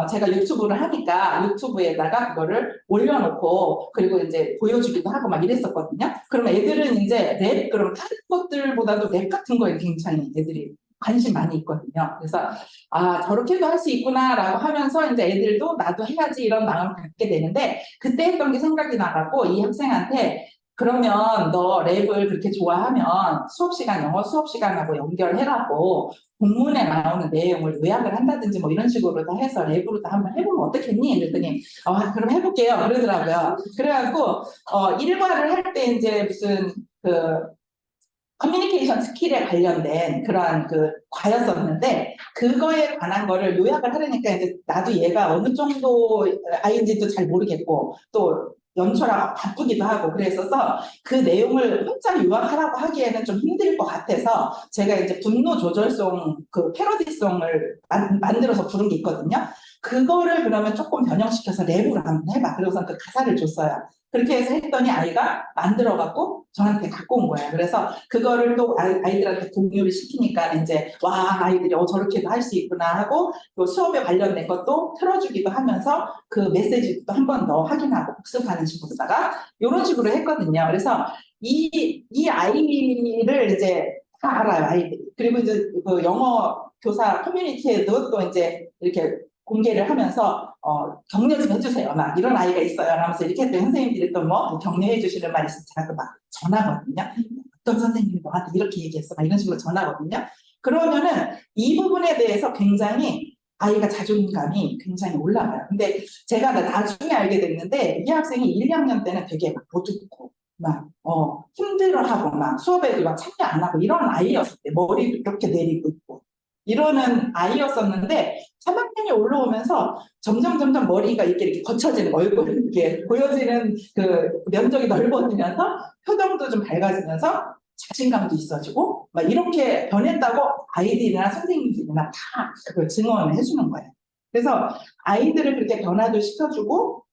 제가 유튜브를 하니까 유튜브에다가 그거를 올려놓고 그리고 이제 보여주기도 하고 막 이랬었거든요. 그러면 애들은 이제 그럼 다른 것들보다도 랩 같은 거에 굉장히 애들이 관심 많이 있거든요. 그래서 저렇게도 할 수 있구나라고 하면서 이제 애들도 나도 해야지 이런 마음을 갖게 되는데 그때 했던 게 생각이 나갖고 이 학생한테 그러면 너 랩을 그렇게 좋아하면 영어 수업 시간하고 연결해갖고 본문에 나오는 내용을 요약을 한다든지 뭐 이런 식으로 다 해서 랩으로 다 한번 해보면 어떻겠니? 이랬더니 그럼 해볼게요. 그러더라고요. 그래갖고 일과를 할 때 이제 무슨 커뮤니케이션 스킬에 관련된 그런 과였었는데 그거에 관한 거를 요약을 하려니까 이제 나도 얘가 어느 정도 아이인지도 잘 모르겠고 또 연초라 바쁘기도 하고 그랬어서 그 내용을 혼자 요약하라고 하기에는 좀 힘들 것 같아서 제가 이제 분노 조절송 패러디송을 만들어서 부른 게 있거든요. 그거를 그러면 조금 변형시켜서 랩으로 한번 해봐. 그래서 그 가사를 줬어요. 그렇게 해서 했더니 아이가 만들어갖고 저한테 갖고 온 거예요. 그래서 그거를 또 아이들한테 공유를 시키니까 이제 아이들이 저렇게도 할 수 있구나 하고 또 수업에 관련된 것도 틀어주기도 하면서 그 메시지도 한 번 더 확인하고 복습하는 식으로다가 이런 식으로 했거든요. 그래서 이 아이를 이제 다 알아요, 아이들이. 그리고 이제 그 영어 교사 커뮤니티에도 또 이제 이렇게 공개를 하면서 격려 좀 해주세요. 막 이런 아이가 있어요. 하면서 이렇게 했더니 선생님들이 또 뭐 격려해 주시는 말이 있으면 제가 또 막 전하거든요. 어떤 선생님이 너한테 이렇게 얘기했어. 막 이런 식으로 전하거든요. 그러면은 이 부분에 대해서 굉장히 아이가 자존감이 굉장히 올라가요. 근데 제가 나중에 알게 됐는데 이 학생이 1, 2학년 때는 되게 막 어둡고 막 힘들어하고 막 수업에도 막 참여 안 하고 이런 아이였을 때 머리도 이렇게 내리고 있고 이러는 아이였었는데 3학년이 올라오면서 점점 머리가 이렇게 거쳐지는 얼굴이 이렇게 보여지는 그 면적이 넓어지면서 표정도 좀 밝아지면서 자신감도 있어지고 막 이렇게 변했다고 아이들이나 선생님들이나 다 그걸 증언을 해주는 거예요. 그래서 아이들을 그렇게 변화도 시켜주고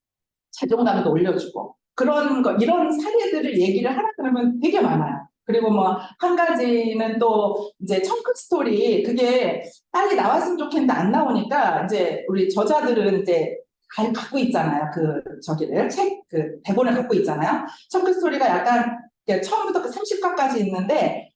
자존감도 올려주고 이런 사례들을 얘기를 하라 그러면 되게 많아요. 그리고 뭐 한 가지는 또 이제 청크 스토리 그게 빨리 나왔으면 좋겠는데 안 나오니까 이제 우리 저자들은 이제 갖고 있잖아요. 대본을 갖고 있잖아요. 청크 스토리가 약간 처음부터 그 30화까지 있는데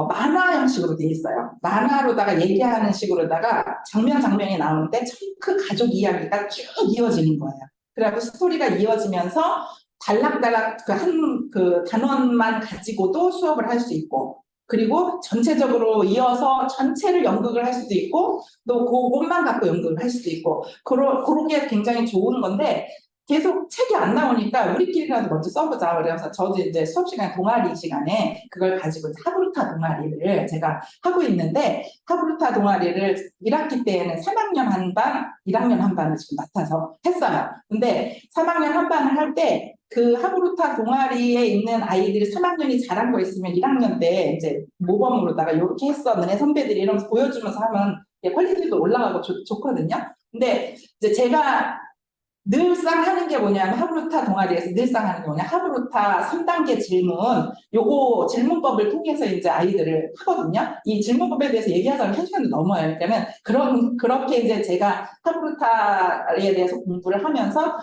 만화 형식으로 돼 있어요. 만화로다가 얘기하는 식으로다가 장면이 나오는데 청크 가족 이야기가 쭉 이어지는 거예요. 그래갖고 스토리가 이어지면서 단락단락 그 단원만 가지고도 수업을 할 수 있고 그리고 전체적으로 이어서 전체를 연극을 할 수도 있고 또 그것만 갖고 연극을 할 수도 있고 그런 게 굉장히 좋은 건데 계속 책이 안 나오니까 우리끼리라도 먼저 써보자. 그래서 저도 이제 수업 시간 동아리 시간에 그걸 가지고 하브루타 동아리를 제가 하고 있는데 하브루타 동아리를 1학기 때에는 3학년 한 반, 1학년 한 반을 지금 맡아서 했어요. 근데 3학년 한 반을 할 때 그 하브루타 동아리에 있는 아이들이 3학년이 잘한 거 있으면 1학년 때 이제 모범으로다가 이렇게 했어. 너네 선배들이 이러면서 보여주면서 하면 퀄리티도 올라가고 좋거든요. 근데 이제 제가 늘상 하는 게 뭐냐면 하브루타 동아리에서 늘상 하는 게 뭐냐 하브루타 3단계 질문 요거 질문법을 통해서 이제 아이들을 하거든요. 이 질문법에 대해서 얘기하자면 1시간도 넘어요. 그러니까 그렇게 이제 제가 하브루타에 대해서 공부를 하면서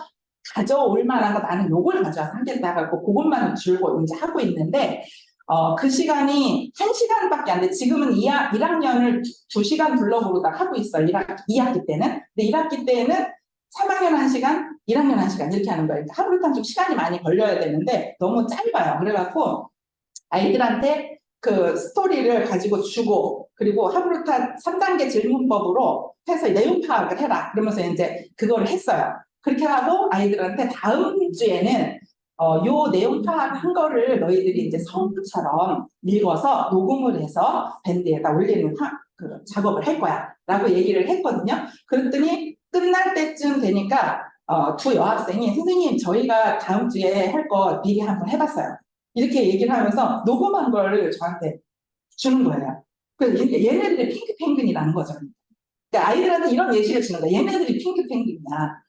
가져올 만한 거 나는 요걸 가져와서 하겠다 하고 그것만 줄고 이제 하고 있는데 그 시간이 1시간밖에 안 돼. 지금은 1학년을 2시간 블럭으로 다 하고 있어요. 2학기 때는. 근데 1학기 때는 3학년 1시간, 1학년 1시간 이렇게 하는 거예요. 하루를 좀 시간이 많이 걸려야 되는데 너무 짧아요. 그래갖고 아이들한테 그 스토리를 가지고 주고 그리고 하브루타 3단계 질문법으로 해서 내용 파악을 해라. 그러면서 이제 그걸 했어요. 그렇게 하고 아이들한테 다음 주에는 요 내용 파악한 거를 너희들이 이제 성우처럼 읽어서 녹음을 해서 밴드에다 올리는 그 작업을 할 거야 라고 얘기를 했거든요. 그랬더니 끝날 때쯤 되니까 두 여학생이 선생님 저희가 다음 주에 할 거 미리 한번 해봤어요. 이렇게 얘기를 하면서 녹음한 걸 저한테 주는 거예요. 그래서 얘네들이 핑크펭귄이라는 거죠. 그러니까 아이들한테 이런 예시를 주는 거야. 얘네들이 핑크펭귄이야.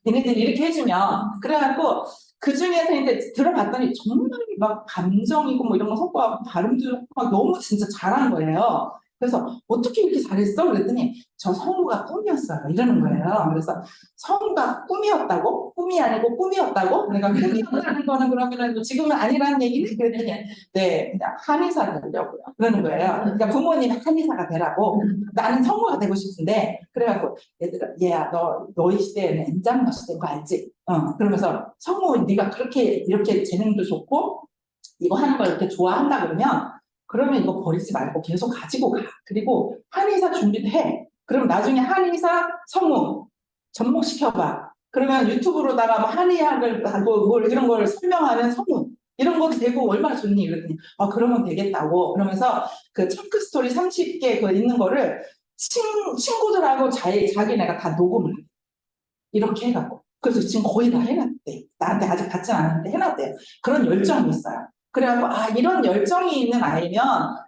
얘네들이 이렇게 해주면. 그래갖고 그 중에서 이제 들어봤더니 정말 막 감정이고 뭐 이런 거 섞어갖고 발음도 좋고 막 너무 진짜 잘한 거예요. 그래서 어떻게 이렇게 잘했어? 그랬더니 저 성우가 꿈이었어요. 이러는 거예요. 그래서 성우가 꿈이었다고? 꿈이 아니고 꿈이었다고? 내가 꿈이었다는 거는 그러면은 뭐 지금은 아니라는 얘기는 그랬더니 네, 그냥 한의사 되려고요. 그러는 거예요. 그러니까 부모님 한의사가 되라고 나는 성우가 되고 싶은데 그래갖고 얘들아 얘야 너희 시대에는 엔장머 시대인 거 알지? 그러면서 성우 네가 그렇게 이렇게 재능도 좋고 이거 하는 걸 이렇게 좋아한다 그러면 이거 버리지 말고 계속 가지고 가. 그리고 한의사 준비도 해. 그럼 나중에 한의사 성우 접목시켜봐. 그러면 유튜브로다가 뭐 한의학을 하고 뭘 이런 걸 설명하는 성우 이런 거 되고 얼마나 좋니? 이랬더니 그러면 되겠다고. 그러면서 그 청크 스토리 30개 그 있는 거를 친구들하고 자기네가 다 녹음을 해. 이렇게 해갖고. 그래서 지금 거의 다 해놨대. 나한테 아직 받진 않았는데 해놨대요. 그런 열정이 있어요. 그래갖고 이런 열정이 있는 아이면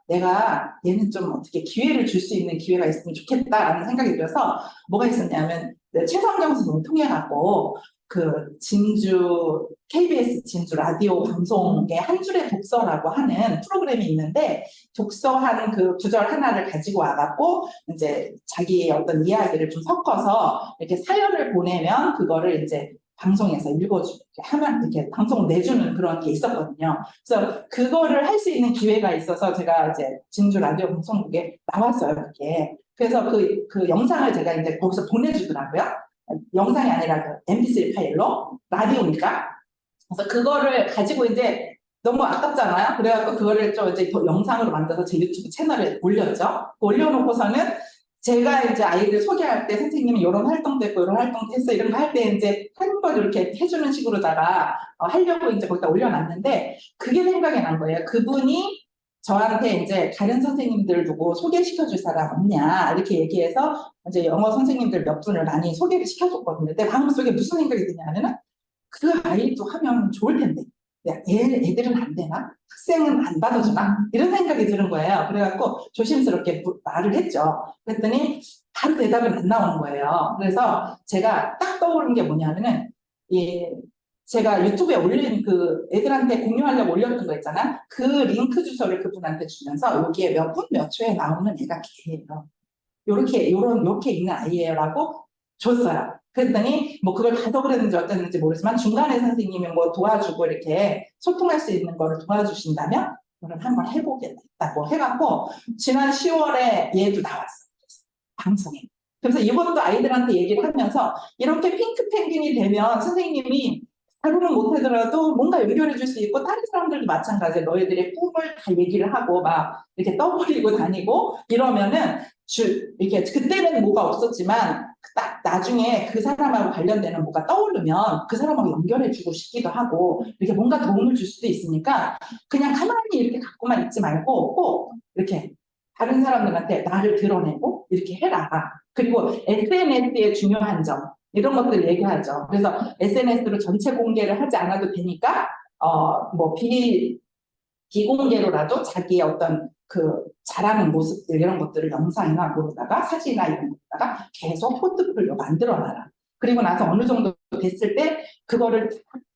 내가 얘는 좀 어떻게 기회를 줄 수 있는 기회가 있으면 좋겠다라는 생각이 들어서 뭐가 있었냐면 최성경 선생님이 통해갖고 그 KBS 진주 라디오 방송의 한 줄의 독서라고 하는 프로그램이 있는데 독서하는 그 구절 하나를 가지고 와갖고 이제 자기의 어떤 이야기를 좀 섞어서 이렇게 사연을 보내면 그거를 이제 방송에서 읽어주고 하면 이렇게 방송을 내주는 그런 게 있었거든요. 그래서 그거를 할 수 있는 기회가 있어서 제가 이제 진주 라디오 방송국에 나왔어요, 그게. 그래서 그 영상을 제가 이제 거기서 보내주더라고요. 영상이 아니라 그 MP3 파일로 라디오니까. 그래서 그거를 가지고 이제 너무 아깝잖아요. 그래갖고 그거를 좀 이제 영상으로 만들어서 제 유튜브 채널에 올렸죠. 올려놓고서는 제가 이제 아이들 소개할 때 선생님이 이런 활동도 했고 이런 활동도 했어 이런 거 할 때 이제 한 번 이렇게 해주는 식으로다가 하려고 이제 거기다 올려놨는데 그게 생각이 난 거예요. 그분이 저한테 이제 다른 선생님들 두고 소개시켜줄 사람 없냐 이렇게 얘기해서 이제 영어 선생님들 몇 분을 많이 소개를 시켜줬거든요. 근데 마음속에 무슨 생각이 드냐면은 그 아이도 하면 좋을 텐데 애들은 안 되나? 학생은 안 받아주나? 이런 생각이 드는 거예요. 그래갖고 조심스럽게 말을 했죠. 그랬더니 바로 대답은 안 나오는 거예요. 그래서 제가 딱 떠오른 게 뭐냐면은 제가 유튜브에 올린 그 애들한테 공유하려고 올렸던 거 있잖아. 그 링크 주소를 그분한테 주면서 여기에 몇 분 몇 초에 나오는 애가 걔예요. 요렇게 있는 아이예요라고 줬어요. 그랬더니 뭐 그걸 다 그랬는지 어땠는지 모르지만 중간에 선생님이 뭐 도와주고 이렇게 소통할 수 있는 거를 도와주신다면 그걸 한번 해보겠다고 해갖고 지난 10월에 얘도 나왔어요. 방송에. 그래서 이것도 아이들한테 얘기를 하면서 이렇게 핑크펭귄이 되면 선생님이 다루는 못하더라도 뭔가 연결해 줄 수 있고 다른 사람들도 마찬가지예요. 너희들의 꿈을 다 얘기를 하고 막 이렇게 떠버리고 다니고 이러면은 이렇게 그때는 뭐가 없었지만 딱 나중에 그 사람하고 관련되는 뭐가 떠오르면 그 사람하고 연결해 주고 싶기도 하고 이렇게 뭔가 도움을 줄 수도 있으니까 그냥 가만히 이렇게 갖고만 있지 말고 꼭 이렇게 다른 사람들한테 나를 드러내고 이렇게 해라. 그리고 SNS의 중요한 점 이런 것들 얘기하죠. 그래서 SNS로 전체 공개를 하지 않아도 되니까 뭐 비공개로라도 자기의 어떤 그 잘하는 모습들 이런 것들을 영상이나 뭐로다가 사진이나 이런 것다가 계속 포트폴리오 만들어놔라. 그리고 나서 어느 정도 됐을 때 그거를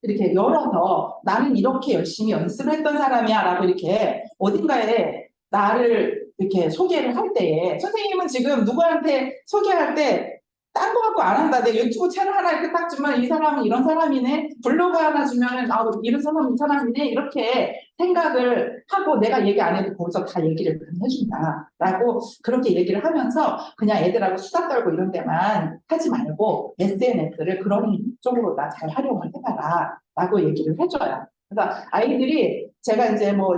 이렇게 열어서 나는 이렇게 열심히 연습을 했던 사람이야 라고 이렇게 어딘가에 나를 이렇게 소개를 할 때에 선생님은 지금 누구한테 소개할 때 딴 거 갖고 안 한다. 내 유튜브 채널 하나 이렇게 딱 주면 이 사람은 이런 사람이네. 블로그 하나 주면은 이런 사람은 이 사람이네. 이렇게 생각을 하고 내가 얘기 안 해도 거기서 다 얘기를 해준다. 라고 그렇게 얘기를 하면서 그냥 애들하고 수다 떨고 이런 데만 하지 말고 SNS를 그런 쪽으로 다 잘 활용을 해봐라. 라고 얘기를 해줘요. 그래서 아이들이 제가 이제 뭐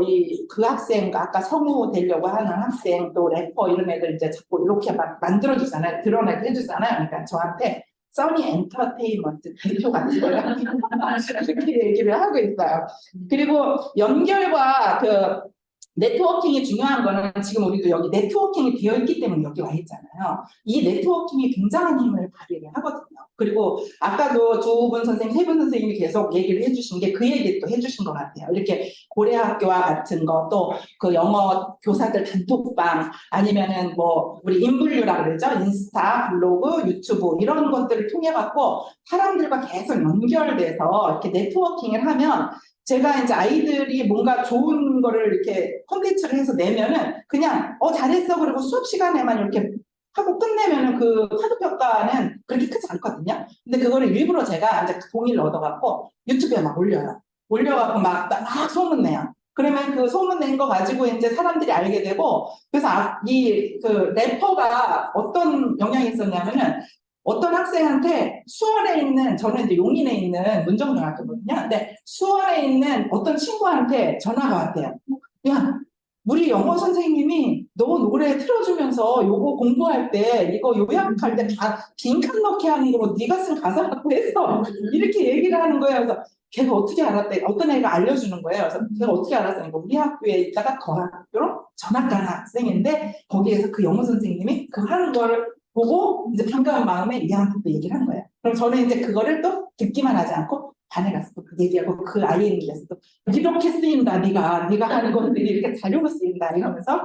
그 학생 아까 성우 되려고 하는 학생 또 래퍼 이런 애들 이제 자꾸 이렇게 막 만들어주잖아요. 드러내게 해주잖아요. 그러니까 저한테 써니 엔터테인먼트 대표 같은 거예요. 그렇게 얘기를 하고 있어요. 그리고 연결과 그 네트워킹이 중요한 거는 지금 우리도 여기 네트워킹이 되어 있기 때문에 여기 와 있잖아요. 이 네트워킹이 굉장한 힘을 발휘를 하거든요. 그리고 아까도 두 분 선생님, 세 분 선생님이 계속 얘기를 해주신 게 그 얘기 또 해주신 것 같아요. 이렇게 고래학교와 같은 거, 또 그 영어 교사들 단톡방, 아니면은 뭐 우리 인블류라 그러죠. 인스타, 블로그, 유튜브 이런 것들을 통해 갖고 사람들과 계속 연결돼서 이렇게 네트워킹을 하면 제가 이제 아이들이 뭔가 좋은 거를 이렇게 콘텐츠를 해서 내면은 그냥 잘했어 그리고 수업 시간에만 이렇게 하고 끝내면은 그 카드 평가는 그렇게 크지 않거든요. 근데 그거를 일부러 제가 이제 동의를 얻어갖고 유튜브에 막 올려요. 올려갖고 막 소문내요. 그러면 그 소문낸 거 가지고 이제 사람들이 알게 되고, 그래서 이 그 래퍼가 어떤 영향이 있었냐면은 어떤 학생한테 수원에 있는, 저는 이제 용인에 있는 문정중학교거든요. 근데 수원에 있는 어떤 친구한테 전화가 왔대요. 야, 우리 영어 선생님이 너 노래 틀어주면서 요거 공부할 때 이거 요약할 때 다 빈칸 넣게 하는 거 네가 쓴 가사라고 했어. 이렇게 얘기를 하는 거예요. 그래서 걔가 어떻게 알았대? 어떤 애가 알려주는 거예요. 그래서 걔가 어떻게 알았다니까 우리 학교에 있다가 그 학교로 전학 간 학생인데 거기에서 그 영어 선생님이 그 하는 거를 보고 이제 반가운 마음에 얘한테 또 얘기를 하는 거예요. 그럼 저는 이제 그거를 또 듣기만 하지 않고 반에 가서 또 그 얘기하고 그 아이에 대해서 또 이렇게 쓰인다 네가 하는 것들이 이렇게 자료로 쓰인다 이러면서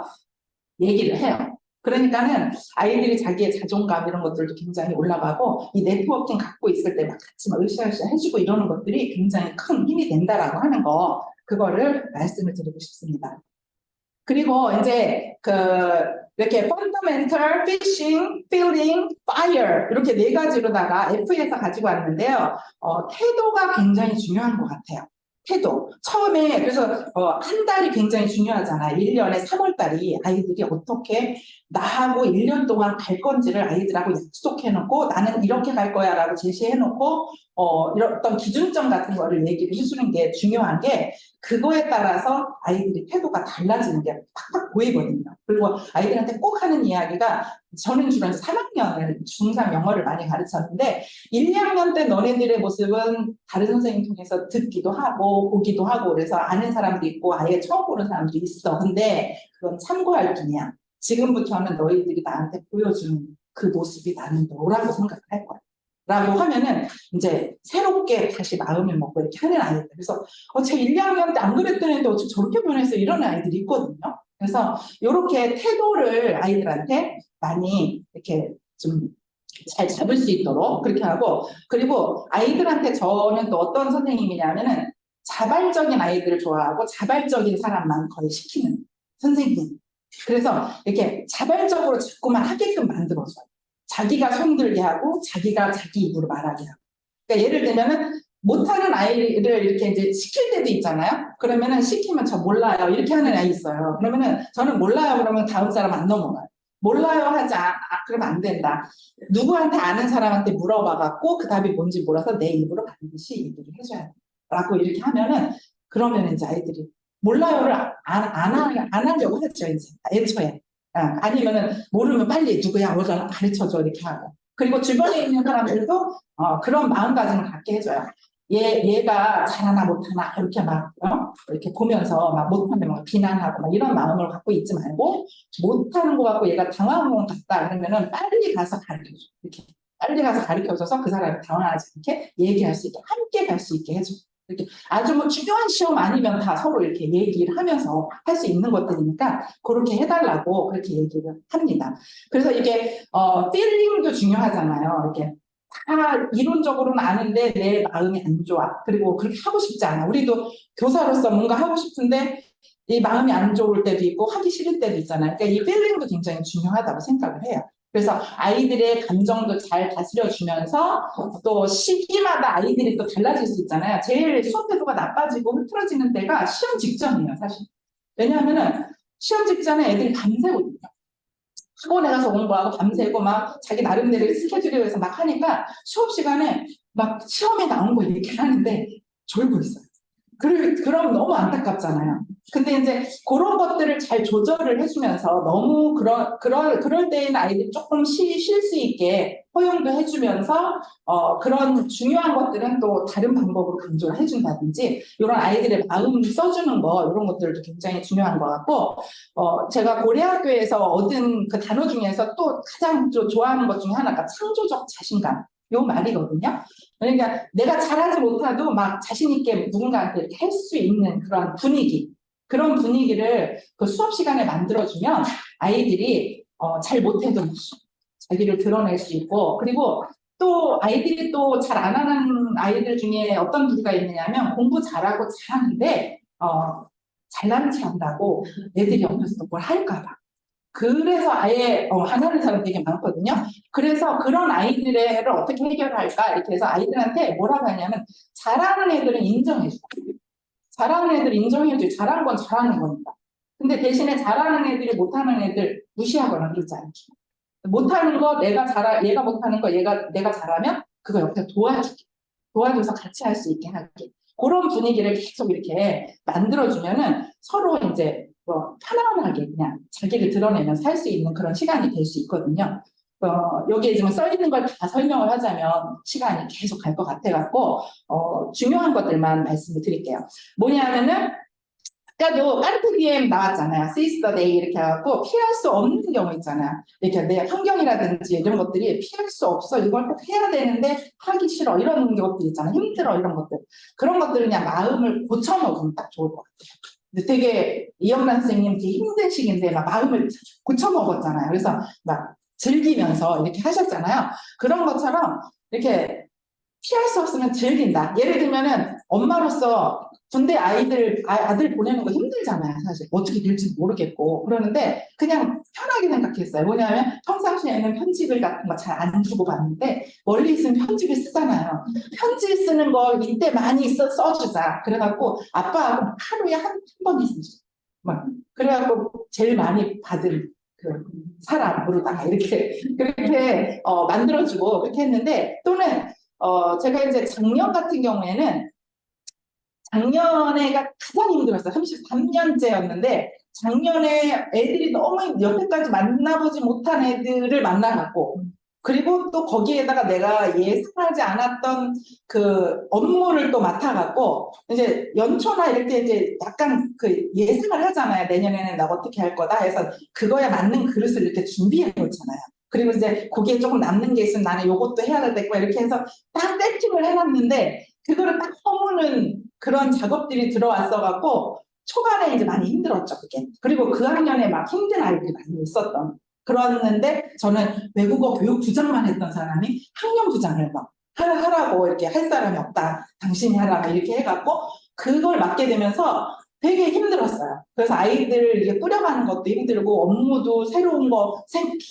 얘기를 해요. 그러니까는 아이들이 자기의 자존감 이런 것들도 굉장히 올라가고 이 네트워킹 갖고 있을 때 막 같이 막 으쌰으쌰 해주고 이러는 것들이 굉장히 큰 힘이 된다라고 하는 거, 그거를 말씀을 드리고 싶습니다. 그리고 이제 이렇게 fundamental, fishing, feeling, fire 이렇게 네 가지로다가 F에서 가지고 왔는데요. 태도가 굉장히 중요한 것 같아요. 태도. 처음에 그래서 한 달이 굉장히 중요하잖아요. 1년에 3월 달이 아이들이 어떻게 나하고 1년 동안 갈 건지를 아이들하고 약속해놓고 나는 이렇게 갈 거야 라고 제시해놓고 이런 어떤 기준점 같은 거를 얘기를 해주는 게 중요한 게, 그거에 따라서 아이들이 태도가 달라지는 게 팍팍 보이거든요. 그리고 아이들한테 꼭 하는 이야기가, 저는 주로 이제 3학년을 중3 영어를 많이 가르쳤는데 1, 2학년 때 너네들의 모습은 다른 선생님 통해서 듣기도 하고 보기도 하고 그래서 아는 사람도 있고 아예 처음 보는 사람도 있어. 근데 그건 참고할 뿐이야. 지금부터는 너희들이 나한테 보여주는 그 모습이 나는 너라고 생각을 할 거야. 라고 하면은 이제 새롭게 다시 마음을 먹고 이렇게 하는 아이들. 그래서 제 1, 2학년 때 안 그랬던 애인데 어떻게 저렇게 변해서 이런 아이들이 있거든요. 그래서 이렇게 태도를 아이들한테 많이 이렇게 좀 잘 잡을 수 있도록 그렇게 하고, 그리고 아이들한테 저는 또 어떤 선생님이냐면은 자발적인 아이들을 좋아하고 자발적인 사람만 거의 시키는 선생님. 그래서 이렇게 자발적으로 자꾸만 하게끔 만들어줘요. 자기가 손들게 하고 자기가 자기 입으로 말하게 하고. 그러니까 예를 들면은 못하는 아이를 이렇게 이제 시킬 때도 있잖아요. 그러면은 시키면 저 몰라요 이렇게 하는 아이 있어요. 그러면은 저는 몰라요 그러면 다음 사람 안 넘어가요. 몰라요 하자. 그러면 안 된다. 누구한테 아는 사람한테 물어봐갖고 그 답이 뭔지 몰라서 내 입으로 반드시 얘기를 해줘야 돼. 라고 이렇게 하면은, 그러면 이제 아이들이 몰라요를 안 하려고 하죠, 이제. 애초에. 아니면은 모르면 빨리 누구야, 오라 가르쳐줘, 이렇게 하고. 그리고 주변에 있는 사람들도 그런 마음가짐을 갖게 해줘요. 얘가 잘하나 못하나 이렇게 막 이렇게 보면서 막 못하면 막 비난하고 막 이런 마음을 갖고 있지 말고, 못하는 거 갖고 얘가 당황한 것 같다 그러면은 빨리 가서 가르쳐줘. 이렇게 빨리 가서 가르쳐줘서 그 사람이 당황하지 않게 얘기할 수 있게, 함께 갈 수 있게 해줘. 이렇게 아주 뭐 중요한 시험 아니면 다 서로 이렇게 얘기를 하면서 할 수 있는 것들이니까 그렇게 해달라고 그렇게 얘기를 합니다. 그래서 이게 필링도 중요하잖아요. 이렇게 다 이론적으로는 아는데 내 마음이 안 좋아. 그리고 그렇게 하고 싶지 않아. 우리도 교사로서 뭔가 하고 싶은데 이 마음이 안 좋을 때도 있고 하기 싫을 때도 있잖아요. 그러니까 이 필링도 굉장히 중요하다고 생각을 해요. 그래서 아이들의 감정도 잘 다스려주면서 또 시기마다 아이들이 또 달라질 수 있잖아요. 제일 수업 태도가 나빠지고 흐트러지는 때가 시험 직전이에요, 사실. 왜냐하면은 시험 직전에 애들이 밤새거든요. 학원에 가서 공부하고 밤새고 막 자기 나름대로 스케줄에 해서 막 하니까 수업 시간에 막 시험에 나온 거 이렇게 하는데 졸고 있어요. 그럼 너무 안타깝잖아요. 근데 이제 그런 것들을 잘 조절을 해주면서 너무 그럴 때에는 아이들이 조금 쉴 수 있게 허용도 해주면서 그런 중요한 것들은 또 다른 방법으로 강조를 해준다든지 이런 아이들의 마음 써주는 거 이런 것들도 굉장히 중요한 것 같고 제가 고려학교에서 얻은 그 단어 중에서 또 가장 좋아하는 것 중에 하나가 창조적 자신감 요 말이거든요. 그러니까 내가 잘하지 못해도 막 자신 있게 누군가한테 이렇게 할 수 있는 그런 분위기, 그런 분위기를 그 수업 시간에 만들어주면 아이들이 잘 못해도 자기를 드러낼 수 있고, 그리고 또 아이들이 또 잘 안 하는 아이들 중에 어떤 부류가 있느냐면 공부 잘하고 잘하는데 잘나는 체 한다고 애들이 옆에서 또 뭘 할까 봐. 그래서 아예 안 하는 사람 되게 많거든요. 그래서 그런 아이들을 어떻게 해결할까 이렇게 해서 아이들한테 뭐라고 하냐면 잘하는 애들은 인정해줘. 잘하는 애들 인정해줘. 잘하는 건 잘하는 거니까. 근데 대신에 잘하는 애들이 못하는 애들 무시하거나 그러지 않기. 못하는 거 얘가 못하는 거 내가 잘하면 그거 옆에 도와줄게. 도와줘서 같이 할 수 있게 할게. 그런 분위기를 계속 이렇게 만들어주면은 서로 이제 편안하게 그냥 자기를 드러내면서 살 수 있는 그런 시간이 될 수 있거든요. 여기에 지금 써 있는 걸 다 설명을 하자면 시간이 계속 갈 것 같아갖고 중요한 것들만 말씀을 드릴게요. 뭐냐면은 아까도 까르페디엠 나왔잖아요. Seize the day 이렇게 해갖고 피할 수 없는 경우 있잖아요. 이렇게 내 환경이라든지 이런 것들이 피할 수 없어. 이걸 꼭 해야 되는데 하기 싫어. 이런 것들 있잖아요. 힘들어. 이런 것들. 그런 것들은 그냥 마음을 고쳐먹으면 딱 좋을 것 같아요. 근데 되게 이영란 선생님 되게 힘든 시기인데 막 마음을 고쳐먹었잖아요. 그래서 막 즐기면서 이렇게 하셨잖아요. 그런 것처럼 이렇게 피할 수 없으면 즐긴다. 예를 들면은 엄마로서 군대 아들 보내는 거 힘들잖아요, 사실. 어떻게 될지 모르겠고. 그러는데 그냥 편하게 생각했어요. 뭐냐면 평상시에는 편지글 같은 거 잘 안 주고 봤는데 멀리 있으면 편지를 쓰잖아요. 편지 쓰는 거 이때 많이 써주자. 그래갖고 아빠하고 하루에 한 번 있으죠. 막 그래갖고 제일 많이 받은 그 사람으로다가 이렇게 만들어주고 그렇게 했는데 또는 제가 이제 작년 같은 경우에는 작년에가 가장 힘들었어요. 33년째였는데 작년에 애들이 너무 여태까지 만나보지 못한 애들을 만나갖고 그리고 또 거기에다가 내가 예상하지 않았던 그 업무를 또 맡아갖고 이제 연초나 이럴 때 이제 약간 그 예상을 하잖아요. 내년에는 나 어떻게 할 거다 해서 그거에 맞는 그릇을 이렇게 준비해 놓잖아요. 그리고 이제 거기에 조금 남는 게 있으면 나는 요것도 해야 되고 이렇게 해서 딱 세팅을 해놨는데 그거를 딱 허무는 그런 작업들이 들어왔어갖고 초반에 이제 많이 힘들었죠, 그게. 그리고 그 학년에 막 힘든 아이들이 많이 있었던. 그랬는데 저는 외국어 교육 부장만 했던 사람이 학년 부장을 막 하라고 이렇게 할 사람이 없다. 당신이 하라 이렇게 해갖고 그걸 맡게 되면서 되게 힘들었어요. 그래서 아이들 이게 뿌려가는 것도 힘들고 업무도 새로운 거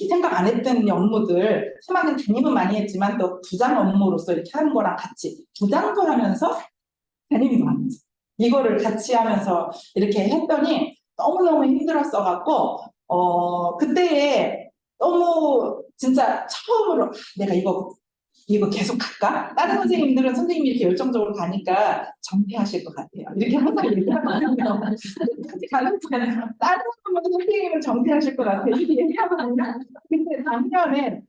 생각 안 했던 업무들 수많은 담임은 많이 했지만 또 부장 업무로서 이렇게 하는 거랑 같이 부장도 하면서 담임도 하면서 이거를 같이 하면서 이렇게 했더니 너무너무 힘들었어갖고 그때에 너무 진짜 처음으로 내가 이거 계속 갈까? 다른 선생님들은 선생님이 이렇게 열정적으로 가니까 정퇴하실 것 같아요. 이렇게 항상 얘기하거든요. 같이 가는 거잖아요. 다른 선생님은 정퇴하실 것 같아요. 이렇게 얘기하거든요. 근데 작년에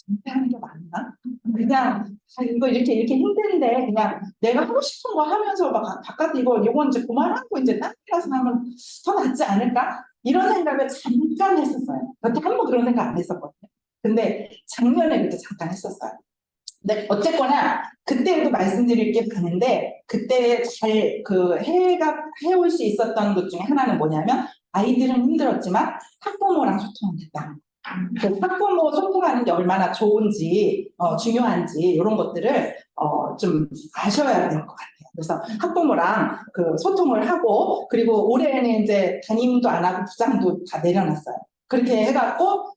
정퇴하는 게 맞나? 그냥 이거 이렇게 힘든데 그냥 내가 하고 싶은 거 하면서 막 바깥에 이건 이제 그만하고 이제 딴 데 가서 하면 더 낫지 않을까? 이런 생각을 잠깐 했었어요. 여태 한 번 그런 생각 안 했었거든요. 근데 작년에 그때 잠깐 했었어요. 네, 어쨌거나 그때도 말씀드릴 게 많은데 그때 잘 해올 수 있었던 것 중에 하나는 뭐냐면 아이들은 힘들었지만 학부모랑 소통을 했다. 그 학부모 소통하는 게 얼마나 좋은지 중요한지 이런 것들을 좀 아셔야 될 것 같아요. 그래서 학부모랑 그 소통을 하고 그리고 올해는 이제 담임도 안 하고 부장도 다 내려놨어요. 그렇게 해갖고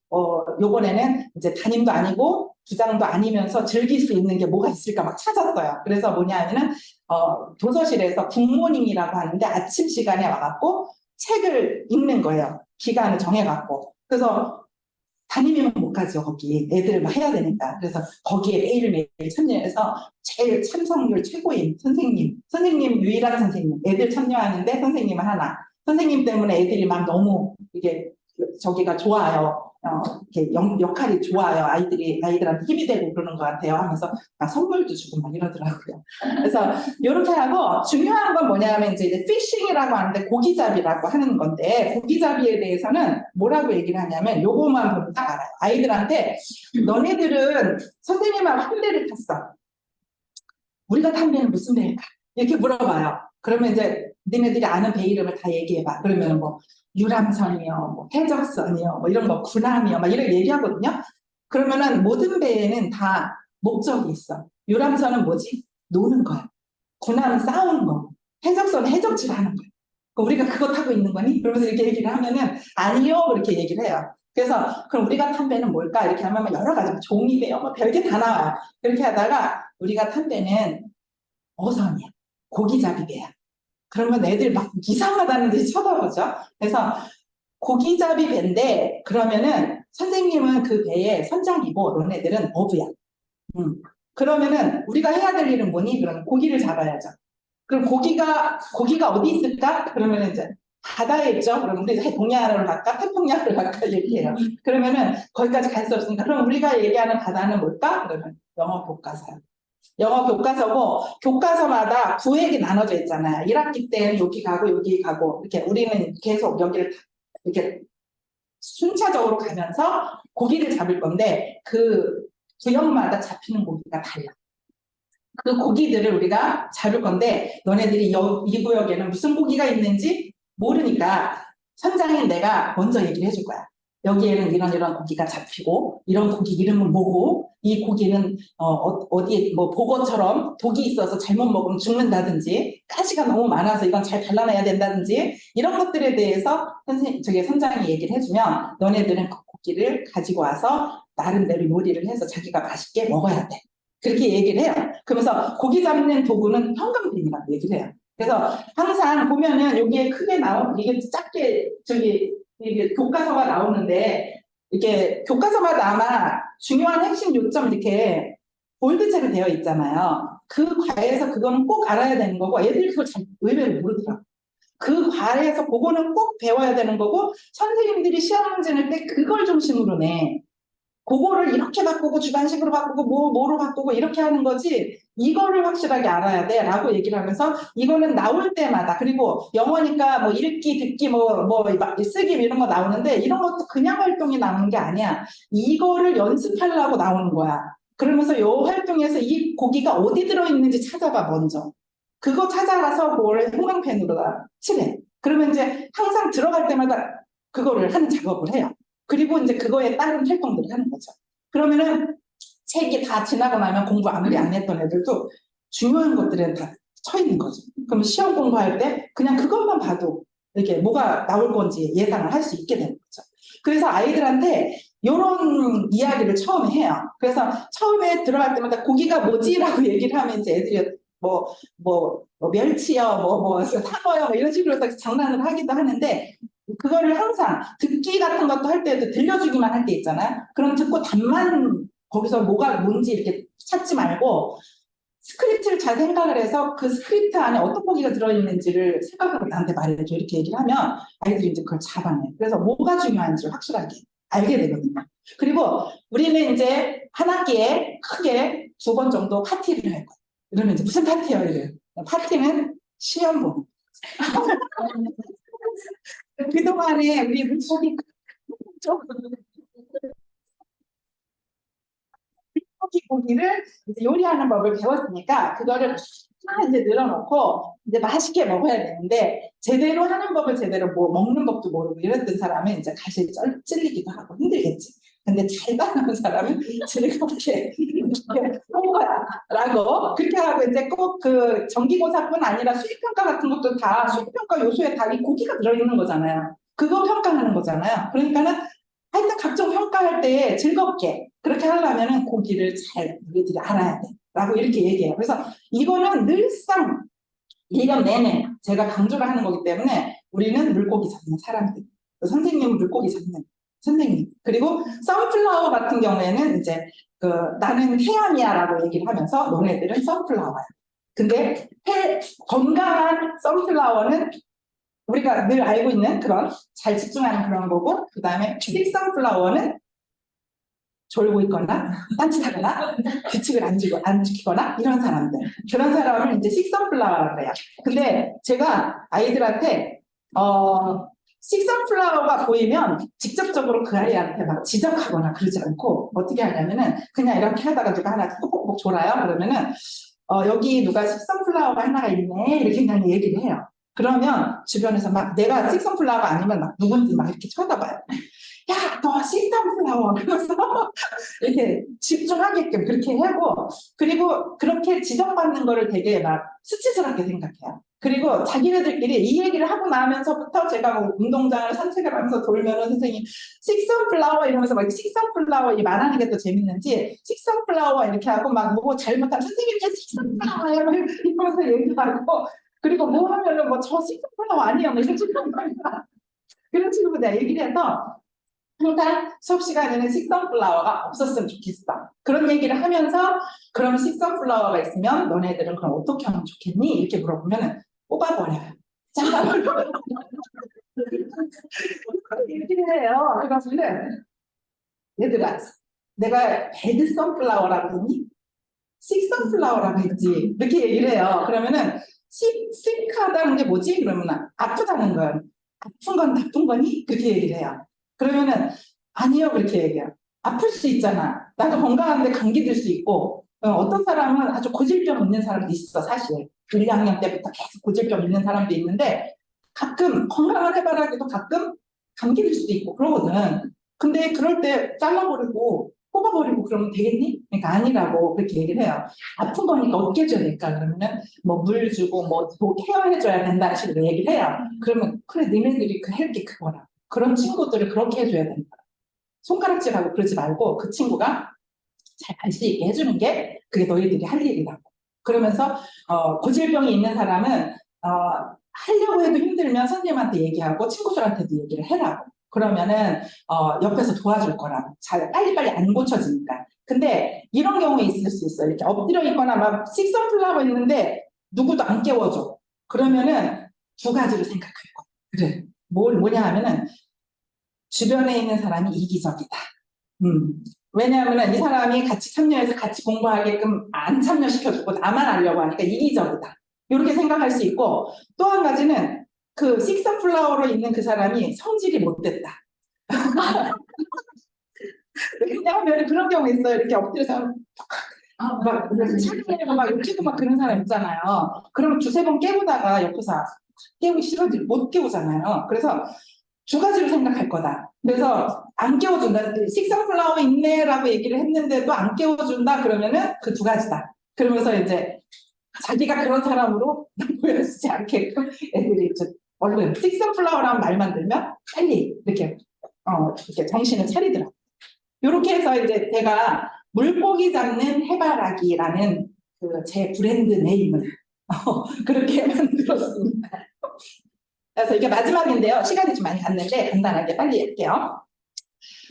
요번에는 이제 담임도 아니고 부장도 아니면서 즐길 수 있는 게 뭐가 있을까 막 찾았어요. 그래서 뭐냐면은 도서실에서 굿모닝이라고 하는데 아침 시간에 와갖고 책을 읽는 거예요. 기간을 정해갖고. 그래서 아니면 못 가죠, 거기. 애들 막 해야 되니까. 그래서 거기에 매일매일 참여해서 제일 참석률 최고인 선생님 유일한 선생님, 애들 참여하는데 선생님은 하나. 선생님 때문에 애들이 막 너무 이게 저기가 좋아요. 이렇게 역할이 좋아요. 아이들한테 힘이 되고 그러는 것 같아요. 하면서 막 선물도 주고 막 이러더라고요. 그래서 이렇게 하고 중요한 건 뭐냐면 이제 피싱이라고 하는데 고기잡이라고 하는 건데 고기잡이에 대해서는 뭐라고 얘기를 하냐면 요거만 보면 딱 알아요. 아이들한테 너네들은 선생님하고 한 배를 탔어. 우리가 탄 배는 무슨 배일까? 이렇게 물어봐요. 그러면 이제 니네들이 아는 배 이름을 다 얘기해봐. 그러면 뭐 유람선이요, 뭐 해적선이요, 뭐 이런 거 군함이요, 막 이렇게 얘기하거든요. 그러면은 모든 배에는 다 목적이 있어. 유람선은 뭐지? 노는 거야. 군함은 싸우는 거고. 해적선은 해적질 하는 거야. 우리가 그거 타고 있는 거니? 그러면서 이렇게 얘기를 하면은 아니요, 그렇게 얘기를 해요. 그래서 그럼 우리가 탄 배는 뭘까? 이렇게 하면 여러 가지 종이배요, 뭐 별게 다 나와요. 그렇게 하다가 우리가 탄 배는 어선이야. 고기잡이 배야. 그러면 애들 막 이상하다는 듯이 쳐다보죠. 그래서 고기잡이 배인데 그러면은 선생님은 그 배의 선장이고 너네들은 어부야. 그러면은 우리가 해야 될 일은 뭐니? 그러면 고기를 잡아야죠. 그럼 고기가 어디 있을까? 그러면 이제 바다에 있죠. 그럼 우리 동해안으로 갈까? 태평양으로 갈까? 얘기해요. 그러면은 거기까지 갈 수 없으니까 그럼 우리가 얘기하는 바다는 뭘까? 그러면 영어 교과서요. 영어 교과서고 교과서마다 구획이 나눠져 있잖아요. 1학기 때는 여기 가고 이렇게 우리는 계속 여기를 이렇게 순차적으로 가면서 고기를 잡을 건데 그 구역마다 잡히는 고기가 달라. 그 고기들을 우리가 잡을 건데 너네들이 이 구역에는 무슨 고기가 있는지 모르니까 선장인 내가 먼저 얘기를 해줄 거야. 여기에는 이런 고기가 잡히고 이런 고기 이름은 뭐고 이 고기는 어디에 뭐 보고처럼 독이 있어서 잘못 먹으면 죽는다든지 가시가 너무 많아서 이건 잘 발라내야 된다든지 이런 것들에 대해서 선장이 얘기를 해주면 너네들은 그 고기를 가지고 와서 나름대로 요리를 해서 자기가 맛있게 먹어야 돼. 그렇게 얘기를 해요. 그러면서 고기 잡는 도구는 형광펜이라고 얘기를 해요. 그래서 항상 보면은 여기에 크게 이게 작게 이게 교과서가 나오는데 이게 교과서마다 아마 중요한 핵심 요점 이렇게 볼드체로 되어 있잖아요. 그 과에서 그거는 꼭 알아야 되는 거고 애들이 그걸 잘 의외로 모르더라고요. 그 과에서 그거는 꼭 배워야 되는 거고 선생님들이 시험 문제 낼 때 그걸 중심으로 내. 그거를 이렇게 바꾸고 주관식으로 바꾸고 뭐로 바꾸고 이렇게 하는 거지 이거를 확실하게 알아야 돼 라고 얘기를 하면서 이거는 나올 때마다 그리고 영어니까 뭐 읽기 듣기 뭐 쓰기 이런 거 나오는데 이런 것도 그냥 활동이 나오는 게 아니야. 이거를 연습하려고 나오는 거야. 그러면서 이 활동에서 이 고기가 어디 들어있는지 찾아봐 먼저. 그거 찾아가서 그걸 형광펜으로 칠해. 그러면 이제 항상 들어갈 때마다 그거를 하는 작업을 해요. 그리고 이제 그거에 따른 활동들을 하는 거죠. 그러면은 책이 다 지나고 나면 공부 아무리 안 했던 애들도 중요한 것들은 다 쳐 있는 거죠. 그럼 시험 공부할 때 그냥 그것만 봐도 이렇게 뭐가 나올 건지 예상을 할 수 있게 되는 거죠. 그래서 아이들한테 이런 이야기를 처음에 해요. 그래서 처음에 들어갈 때마다 고기가 뭐지라고 얘기를 하면 이제 애들이 멸치요, 상어요, 뭐 이런 식으로 장난을 하기도 하는데 그거를 항상 듣기 같은 것도 할 때도 들려주기만 할 때 있잖아요. 그럼 듣고 답만 거기서 뭐가 뭔지 이렇게 찾지 말고 스크립트를 잘 생각을 해서 그 스크립트 안에 어떤 고기가 들어있는지를 생각하고 나한테 말해줘 이렇게 얘기를 하면 아이들이 이제 그걸 잡아내. 그래서 뭐가 중요한지 확실하게 알게 되거든요. 그리고 우리는 이제 한 학기에 크게 2번 정도 파티를 할 거예요. 이러면 이제 무슨 파티예요? 이래요. 파티는 시험 보는 그동안에 우리 물고기 고기를 이제 요리하는 법을 배웠으니까 그거를 다 이제 늘어놓고 이제 맛있게 먹어야 되는데 제대로 하는 법을 제대로 먹는 법도 모르고 이랬던 사람은 이제 가시 찔리기도 하고 힘들겠지. 근데 잘 따라하는 사람은 즐겁게 한 거야라고 그렇게 하고 이제 꼭 그 정기고사뿐 아니라 수익평가 같은 것도 다 수익평가 요소에 다 이 고기가 들어있는 거잖아요. 그거 평가하는 거잖아요. 그러니까는 하여튼 각종 평가할 때 즐겁게 그렇게 하려면은 고기를 잘 우리들이 알아야 돼 라고 이렇게 얘기해요. 그래서 이거는 늘상 1년 내내 제가 강조를 하는 거기 때문에 우리는 물고기 잡는 사람들 선생님은 물고기 잡는 선생님. 그리고 선플라워 같은 경우에는 이제 그 나는 태양이야라고 얘기를 하면서 너네들은 선플라워야. 근데 건강한 선플라워는 우리가 늘 알고 있는 그런 잘 집중하는 그런 거고, 그 다음에 식선플라워는 졸고 있거나 딴짓하거나 규칙을 안 지키거나 이런 사람들, 그런 사람을 이제 식선플라워라고 해요. 근데 제가 아이들한테 식선플라워가 보이면 직접적으로 그 아이한테 막 지적하거나 그러지 않고 어떻게 하냐면은 그냥 이렇게 하다가 누가 하나 꼭꼭꼭 졸아요. 그러면은 여기 누가 식선플라워가 하나가 있네 이렇게 그냥 얘기를 해요. 그러면 주변에서 막 내가 식선플라워가 아니면 막 누군지 막 이렇게 쳐다봐요. 야, 너 식선플라워 그러면서 이렇게 집중하게끔 그렇게 하고, 그리고 그렇게 지적받는 거를 되게 막 수치스럽게 생각해요. 그리고 자기네들끼리 이 얘기를 하고 나면서부터 제가 뭐 운동장을 산책을 하면서 돌면은 선생님 식선플라워 이러면서 막 식선플라워 이 말하는 게 또 재밌는지 식선플라워 이렇게 하고 막 뭐 잘못하면 선생님 제 식선플라워 이러면서 얘기하고, 그리고 뭐 하면은 뭐 저 식선플라워 아니에요 뭐 이런 식으로 그런 식으로 내가 얘기를 해서 항상 수업 시간에는 식선플라워가 없었으면 좋겠어. 그런 얘기를 하면서 그럼 식선플라워가 있으면 너네들은 그럼 어떻게 하면 좋겠니? 이렇게 물어보면 뽑아버려요. 잘라버려요. 얘기를 해요. 그러면은 얘들아 내가 배드 선플라워라고 했니? 식선플라워라고 했지. 이렇게 얘기를 해요. 그러면은 시크하다는 게 뭐지? 그러면 아프다는 거예요. 아픈 건 나쁜 거니? 그렇게 얘기를 해요. 그러면은 아니요 그렇게 얘기해요. 아플 수 있잖아. 나도 건강한데 감기 들 수 있고 어떤 사람은 아주 고질병 있는 사람도 있어 사실. 1, 2학년 때부터 계속 고질병 있는 사람도 있는데 가끔 건강한 해바라기도 가끔 감기 들 수도 있고 그러거든. 근데 그럴 때 잘라버리고 뽑아버리고 그러면 되겠니? 그러니까 아니라고 그렇게 얘기를 해요. 아픈 거니까 어떻게 해줘야 될까? 그러면은 뭐 물 주고 뭐 케어해줘야 된다는 식으로 얘기를 해요. 그러면 그래 니네들이 할 게 그거라. 그런 친구들을 그렇게 해줘야 된다. 손가락질하고 그러지 말고 그 친구가 잘 알 수 있게 해주는 게 그게 너희들이 할 일이라고. 그러면서 고질병이 있는 사람은 하려고 해도 힘들면 선생님한테 얘기하고 친구들한테도 얘기를 해라고. 그러면은 옆에서 도와줄 거라고. 잘 빨리빨리 안 고쳐지니까. 근데 이런 경우에 있을 수 있어요. 이렇게 엎드려 있거나 막 식선플라워 있는데 누구도 안 깨워줘. 그러면은 두 가지로 생각할 거야. 그래. 뭐냐 하면은 주변에 있는 사람이 이기적이다. 왜냐하면 이 사람이 같이 참여해서 같이 공부하게끔 안 참여시켜주고 나만 하려고 하니까 이기적이다. 이렇게 생각할 수 있고, 또 한 가지는 그 식선플라워로 있는 그 사람이 성질이 못됐다. 왜냐하면 그런 경우 있어요. 이렇게 엎드려서 막 차리고 막 욕하고 막 그런 사람 있잖아요. 그럼 두세 번 깨우다가 옆에서 깨우기 싫어지 못 깨우잖아요. 그래서 두 가지로 생각할 거다. 그래서 안 깨워준다. 식선플라워 있네라고 얘기를 했는데도 안 깨워준다. 그러면은 그 두 가지다. 그러면서 이제 자기가 그런 사람으로 보여지지 않게끔 애들이 이제 얼른 식선플라워라는 말만 들면 빨리 이렇게 이렇게 정신을 차리더라고요. 이렇게 해서 이제 제가 물고기 잡는 해바라기라는 그 제 브랜드 네임을 그렇게 만들었습니다. 그래서 이게 마지막인데요. 시간이 좀 많이 갔는데 간단하게 빨리 할게요.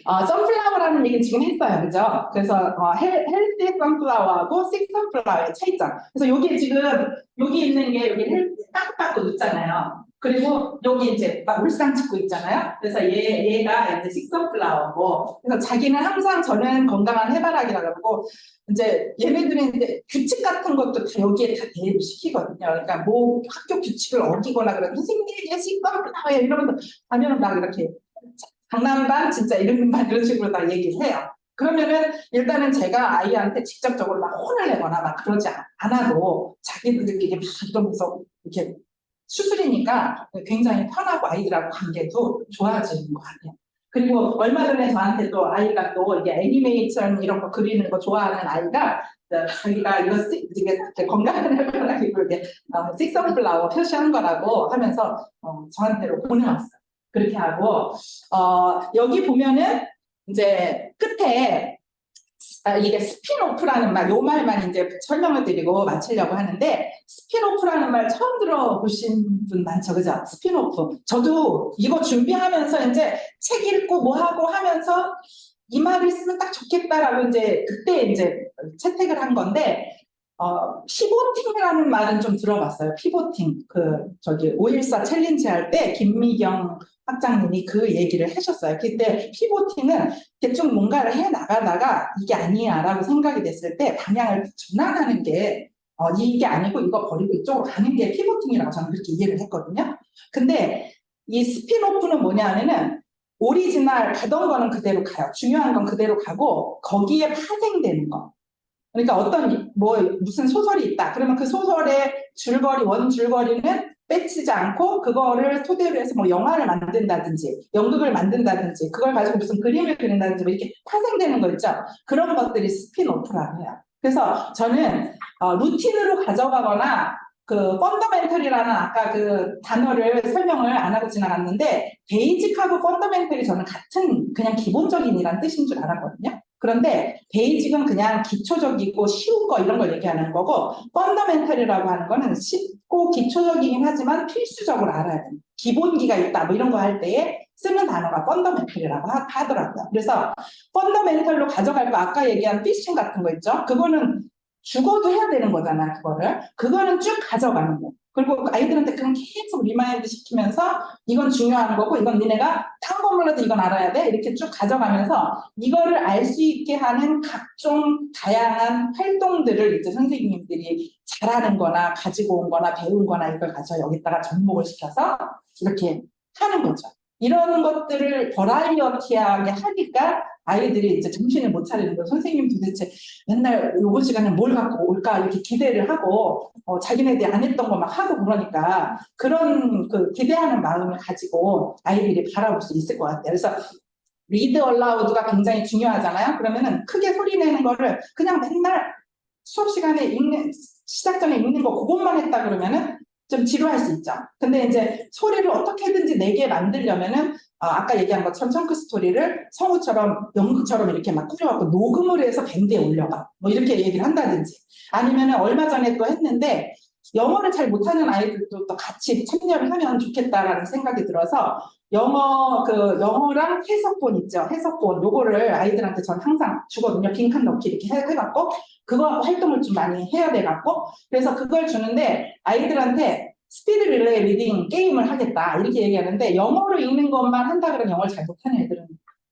선플라워라는 얘기는 지금 했어요. 그죠? 그래서 헬스 선플라워하고 식 선플라워의 차이점. 그래서 여기 지금 여기 있는 게 여기 헬스 깎고 있잖아요. 그리고 여기 이제 막 울상 찍고 있잖아요. 그래서 얘가 이제 식 선플라워고, 그래서 자기는 항상 저는 건강한 해바라기라고 그러고, 이제 얘네들은 이제 규칙 같은 것도 다 여기에 다 대입을 시키거든요. 그러니까 뭐 학교 규칙을 어기거나 그러면 선생님 이게 식 선플라워예요 이러면서 하면 막 이렇게 장난반 진짜 이런 반 이런 식으로 다 얘기를 해요. 그러면은 일단은 제가 아이한테 직접적으로 막 혼을 내거나 막 그러지 않아도 자기들끼리 막 이러면서 이렇게 수술이니까 굉장히 편하고 아이들하고 관계도 좋아지는 것 같아요. 그리고 얼마 전에 저한테 또 아이가 또 이게 애니메이션 이런 거 그리는 거 좋아하는 아이가 자기가 이게 건강한 해바라기로 이게 식선플라워 표시한 거라고 하면서 저한테로 보내왔어요. 그렇게 하고 여기 보면은 이제 끝에 이게 스핀오프라는 말, 요 말만 이제 설명을 드리고 마치려고 하는데, 스핀오프라는 말 처음 들어보신 분 많죠, 그죠? 스핀오프. 저도 이거 준비하면서 이제 책 읽고 뭐 하고 하면서 이 말을 쓰면 딱 좋겠다라고 이제 그때 이제 채택을 한 건데, 피보팅이라는 말은 좀 들어봤어요. 피보팅. 저기 5.14 챌린지 할 때 김미경 학장님이 그 얘기를 하셨어요. 그때 피보팅은 대충 뭔가를 해 나가다가 이게 아니야라고 생각이 됐을 때 방향을 전환하는 게 이게 아니고 이거 버리고 이쪽으로 가는 게 피보팅이라고 저는 그렇게 이해를 했거든요. 근데 이 스핀오프는 뭐냐면은 오리지널 가던 거는 그대로 가요. 중요한 건 그대로 가고 거기에 파생되는 거. 그러니까 무슨 소설이 있다. 그러면 그 소설의 원 줄거리는 빼치지 않고 그거를 토대로 해서 뭐 영화를 만든다든지 연극을 만든다든지 그걸 가지고 무슨 그림을 그린다든지 뭐 이렇게 파생되는 거 있죠. 그런 것들이 스핀오프라고 해요. 그래서 저는 루틴으로 가져가거나 그 펀더멘털이라는 아까 그 단어를 설명을 안 하고 지나갔는데 베이직하고 펀더멘털이 저는 같은 그냥 기본적인이란 뜻인 줄 알았거든요. 그런데 베이직은 그냥 기초적이고 쉬운 거 이런 걸 얘기하는 거고 펀더멘털이라고 하는 거는 쉽고 기초적이긴 하지만 필수적으로 알아야 돼요. 기본기가 있다 뭐 이런 거 할 때에 쓰는 단어가 펀더멘털이라고 하더라고요. 그래서 펀더멘털로 가져갈 거 아까 얘기한 피싱 같은 거 있죠. 그거는 죽어도 해야 되는 거잖아, 그거는 쭉 가져가는 거. 그리고 아이들한테 그럼 계속 리마인드 시키면서 이건 중요한 거고 이건 니네가 딴 거 몰라도 이건 알아야 돼 이렇게 쭉 가져가면서 이거를 알 수 있게 하는 각종 다양한 활동들을 이제 선생님들이 잘하는 거나 가지고 온 거나 배운 거나 이걸 가져 여기다가 접목을 시켜서 이렇게 하는 거죠. 이런 것들을 버라이어티하게 하니까 아이들이 이제 정신을 못 차리는 거예요. 선생님 도대체 맨날 요번 시간에 뭘 갖고 올까 이렇게 기대를 하고 자기네들이 안 했던 거 막 하고 그러니까 그런 그 기대하는 마음을 가지고 아이들이 바라볼 수 있을 것 같아요. 그래서 리드 얼라우드가 굉장히 중요하잖아요. 그러면은 크게 소리 내는 거를 그냥 맨날 수업 시간에 시작 전에 읽는 거 그것만 했다 그러면은 좀 지루할 수 있죠. 근데 이제 소리를 어떻게든지 내게 만들려면은 아까 얘기한 것처럼 청크 스토리를 성우처럼 연극처럼 이렇게 막 꾸려갖고 녹음을 해서 밴드에 올려가 뭐 이렇게 얘기를 한다든지 아니면은 얼마 전에 또 했는데 영어를 잘 못하는 아이들도 또 같이 참여를 하면 좋겠다라는 생각이 들어서 영어랑 해석본 있죠. 해석본 요거를 아이들한테 전 항상 주거든요. 빈칸 넣기 이렇게 해갖고 그거 활동을 좀 많이 해야 돼갖고 그래서 그걸 주는데 아이들한테 스피드 릴레이 리딩 게임을 하겠다 이렇게 얘기하는데 영어를 읽는 것만 한다 그러면 영어를 잘 못하는 애들은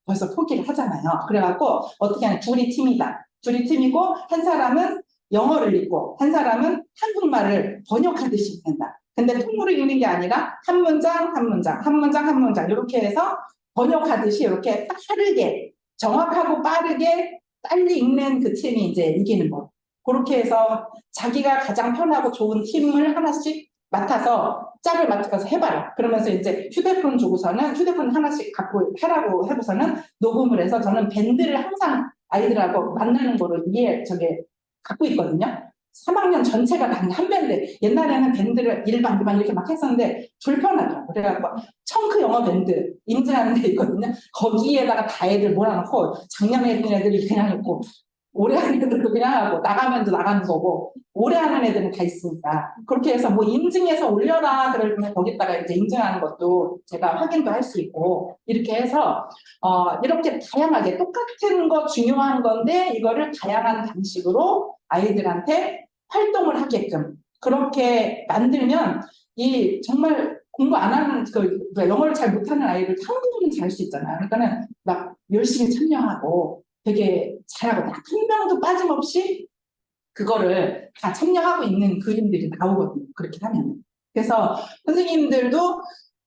벌써 포기를 하잖아요. 그래갖고 어떻게 하냐 둘이 팀이다. 둘이 팀이고 한 사람은 영어를 읽고 한 사람은 한국말을 번역하듯이 읽는다. 근데 통으로 읽는 게 아니라 한 문장 한 문장 한 문장 한 문장 이렇게 해서 번역하듯이 이렇게 빠르게 정확하고 빠르게 빨리 읽는 그 팀이 이제 이기는 거. 그렇게 해서 자기가 가장 편하고 좋은 팀을 하나씩 맡아서 짝을 맡아서 해봐라. 그러면서 이제 휴대폰 주고서는 휴대폰 하나씩 갖고 하라고 해보서는 녹음을 해서 저는 밴드를 항상 아이들하고 만나는 거를 갖고 있거든요. 3학년 전체가 다 한 밴드. 옛날에는 밴드를 1반, 2반 이렇게 막 했었는데 불편하더라고. 그래갖고 청크 영어 밴드 인증하는 데 있거든요. 거기에다가 다 애들 몰아놓고 작년에 했던 애들이 그냥 있고 올해 하는 애들도 그냥 하고 나가면 나가는 거고 올해 하는 애들은 다 있으니까 그렇게 해서 뭐 인증해서 올려라 그러면 거기다가 이제 인증하는 것도 제가 확인도 할 수 있고 이렇게 해서 이렇게 다양하게 똑같은 거 중요한 건데 이거를 다양한 방식으로 아이들한테 활동을 하게끔 그렇게 만들면 이 정말 공부 안 하는 영어를 잘 못하는 아이를 한국어는 잘 수 있잖아요. 그러니까는 막 열심히 참여하고 되게 잘하고 한 명도 빠짐없이 그거를 다 참여하고 있는 그림들이 나오거든요. 그렇게 하면. 그래서 선생님들도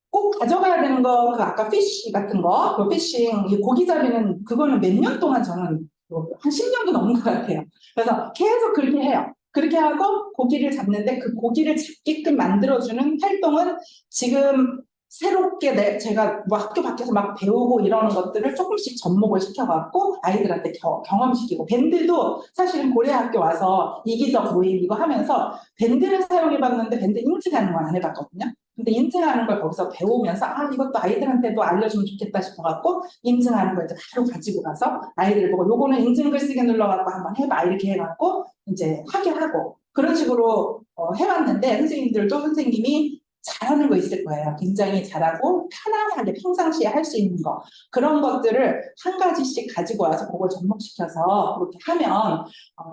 꼭 가져가야 되는 거, 아까 피쉬 같은 거, 그 피싱, 이 고기잡이는 그거는 몇 년 동안 저는 한 10년도 넘은 것 같아요. 그래서 계속 그렇게 해요. 그렇게 하고 고기를 잡는데 그 고기를 잡게끔 만들어주는 활동은 지금 새롭게 제가 뭐 학교 밖에서 막 배우고 이러는 것들을 조금씩 접목을 시켜갖고 아이들한테 경험시키고 밴드도 사실은 고려학교 와서 이기적 모임 이거 하면서 밴드를 사용해봤는데 밴드 인증하는 건 안 해봤거든요. 근데 인증하는 걸 거기서 배우면서 이것도 아이들한테도 알려주면 좋겠다 싶어갖고 인증하는 걸 이제 바로 가지고 가서 아이들 보고 요거는 인증 글쓰기 눌러갖고 한번 해봐 이렇게 해갖고 이제 하게 하고 그런 식으로 해왔는데 선생님들도 선생님이 잘하는 거 있을 거예요. 굉장히 잘하고 편안하게 평상시에 할 수 있는 거 그런 것들을 한 가지씩 가지고 와서 그걸 접목시켜서 그렇게 하면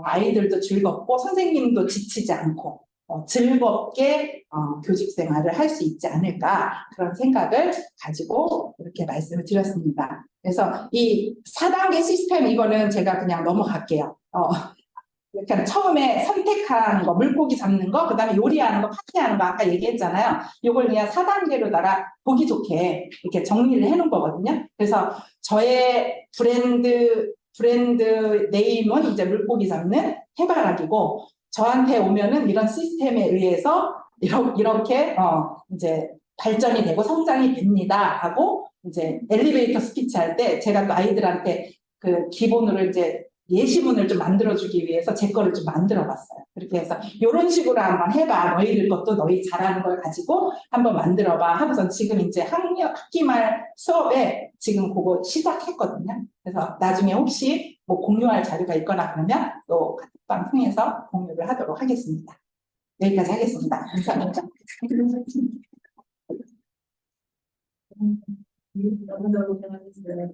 아이들도 즐겁고 선생님도 지치지 않고 즐겁게 교직 생활을 할 수 있지 않을까 그런 생각을 가지고 이렇게 말씀을 드렸습니다. 그래서 이 4단계 시스템 이거는 제가 그냥 넘어갈게요. 그러니까 처음에 선택한 거, 물고기 잡는 거, 그 다음에 요리하는 거, 파티하는 거 아까 얘기했잖아요. 이걸 그냥 4단계로다가 보기 좋게 이렇게 정리를 해놓은 거거든요. 그래서 저의 브랜드 네임은 이제 물고기 잡는 해바라기고 저한테 오면은 이런 시스템에 의해서 이렇게 이제 발전이 되고 성장이 됩니다 하고 이제 엘리베이터 스피치 할 때 제가 또 아이들한테 그 기본으로 이제 예시문을 좀 만들어주기 위해서 제 거를 좀 만들어봤어요. 그렇게 해서 이런 식으로 한번 해봐. 너희들 것도 너희 잘하는 걸 가지고 한번 만들어봐 하고서 지금 이제 학기말 수업에 지금 그거 시작했거든요. 그래서 나중에 혹시 뭐 공유할 자료가 있거나 그러면 또 카톡방 통해서 공유를 하도록 하겠습니다. 여기까지 하겠습니다. 감사합니다. 너무너무 잘하셨어요.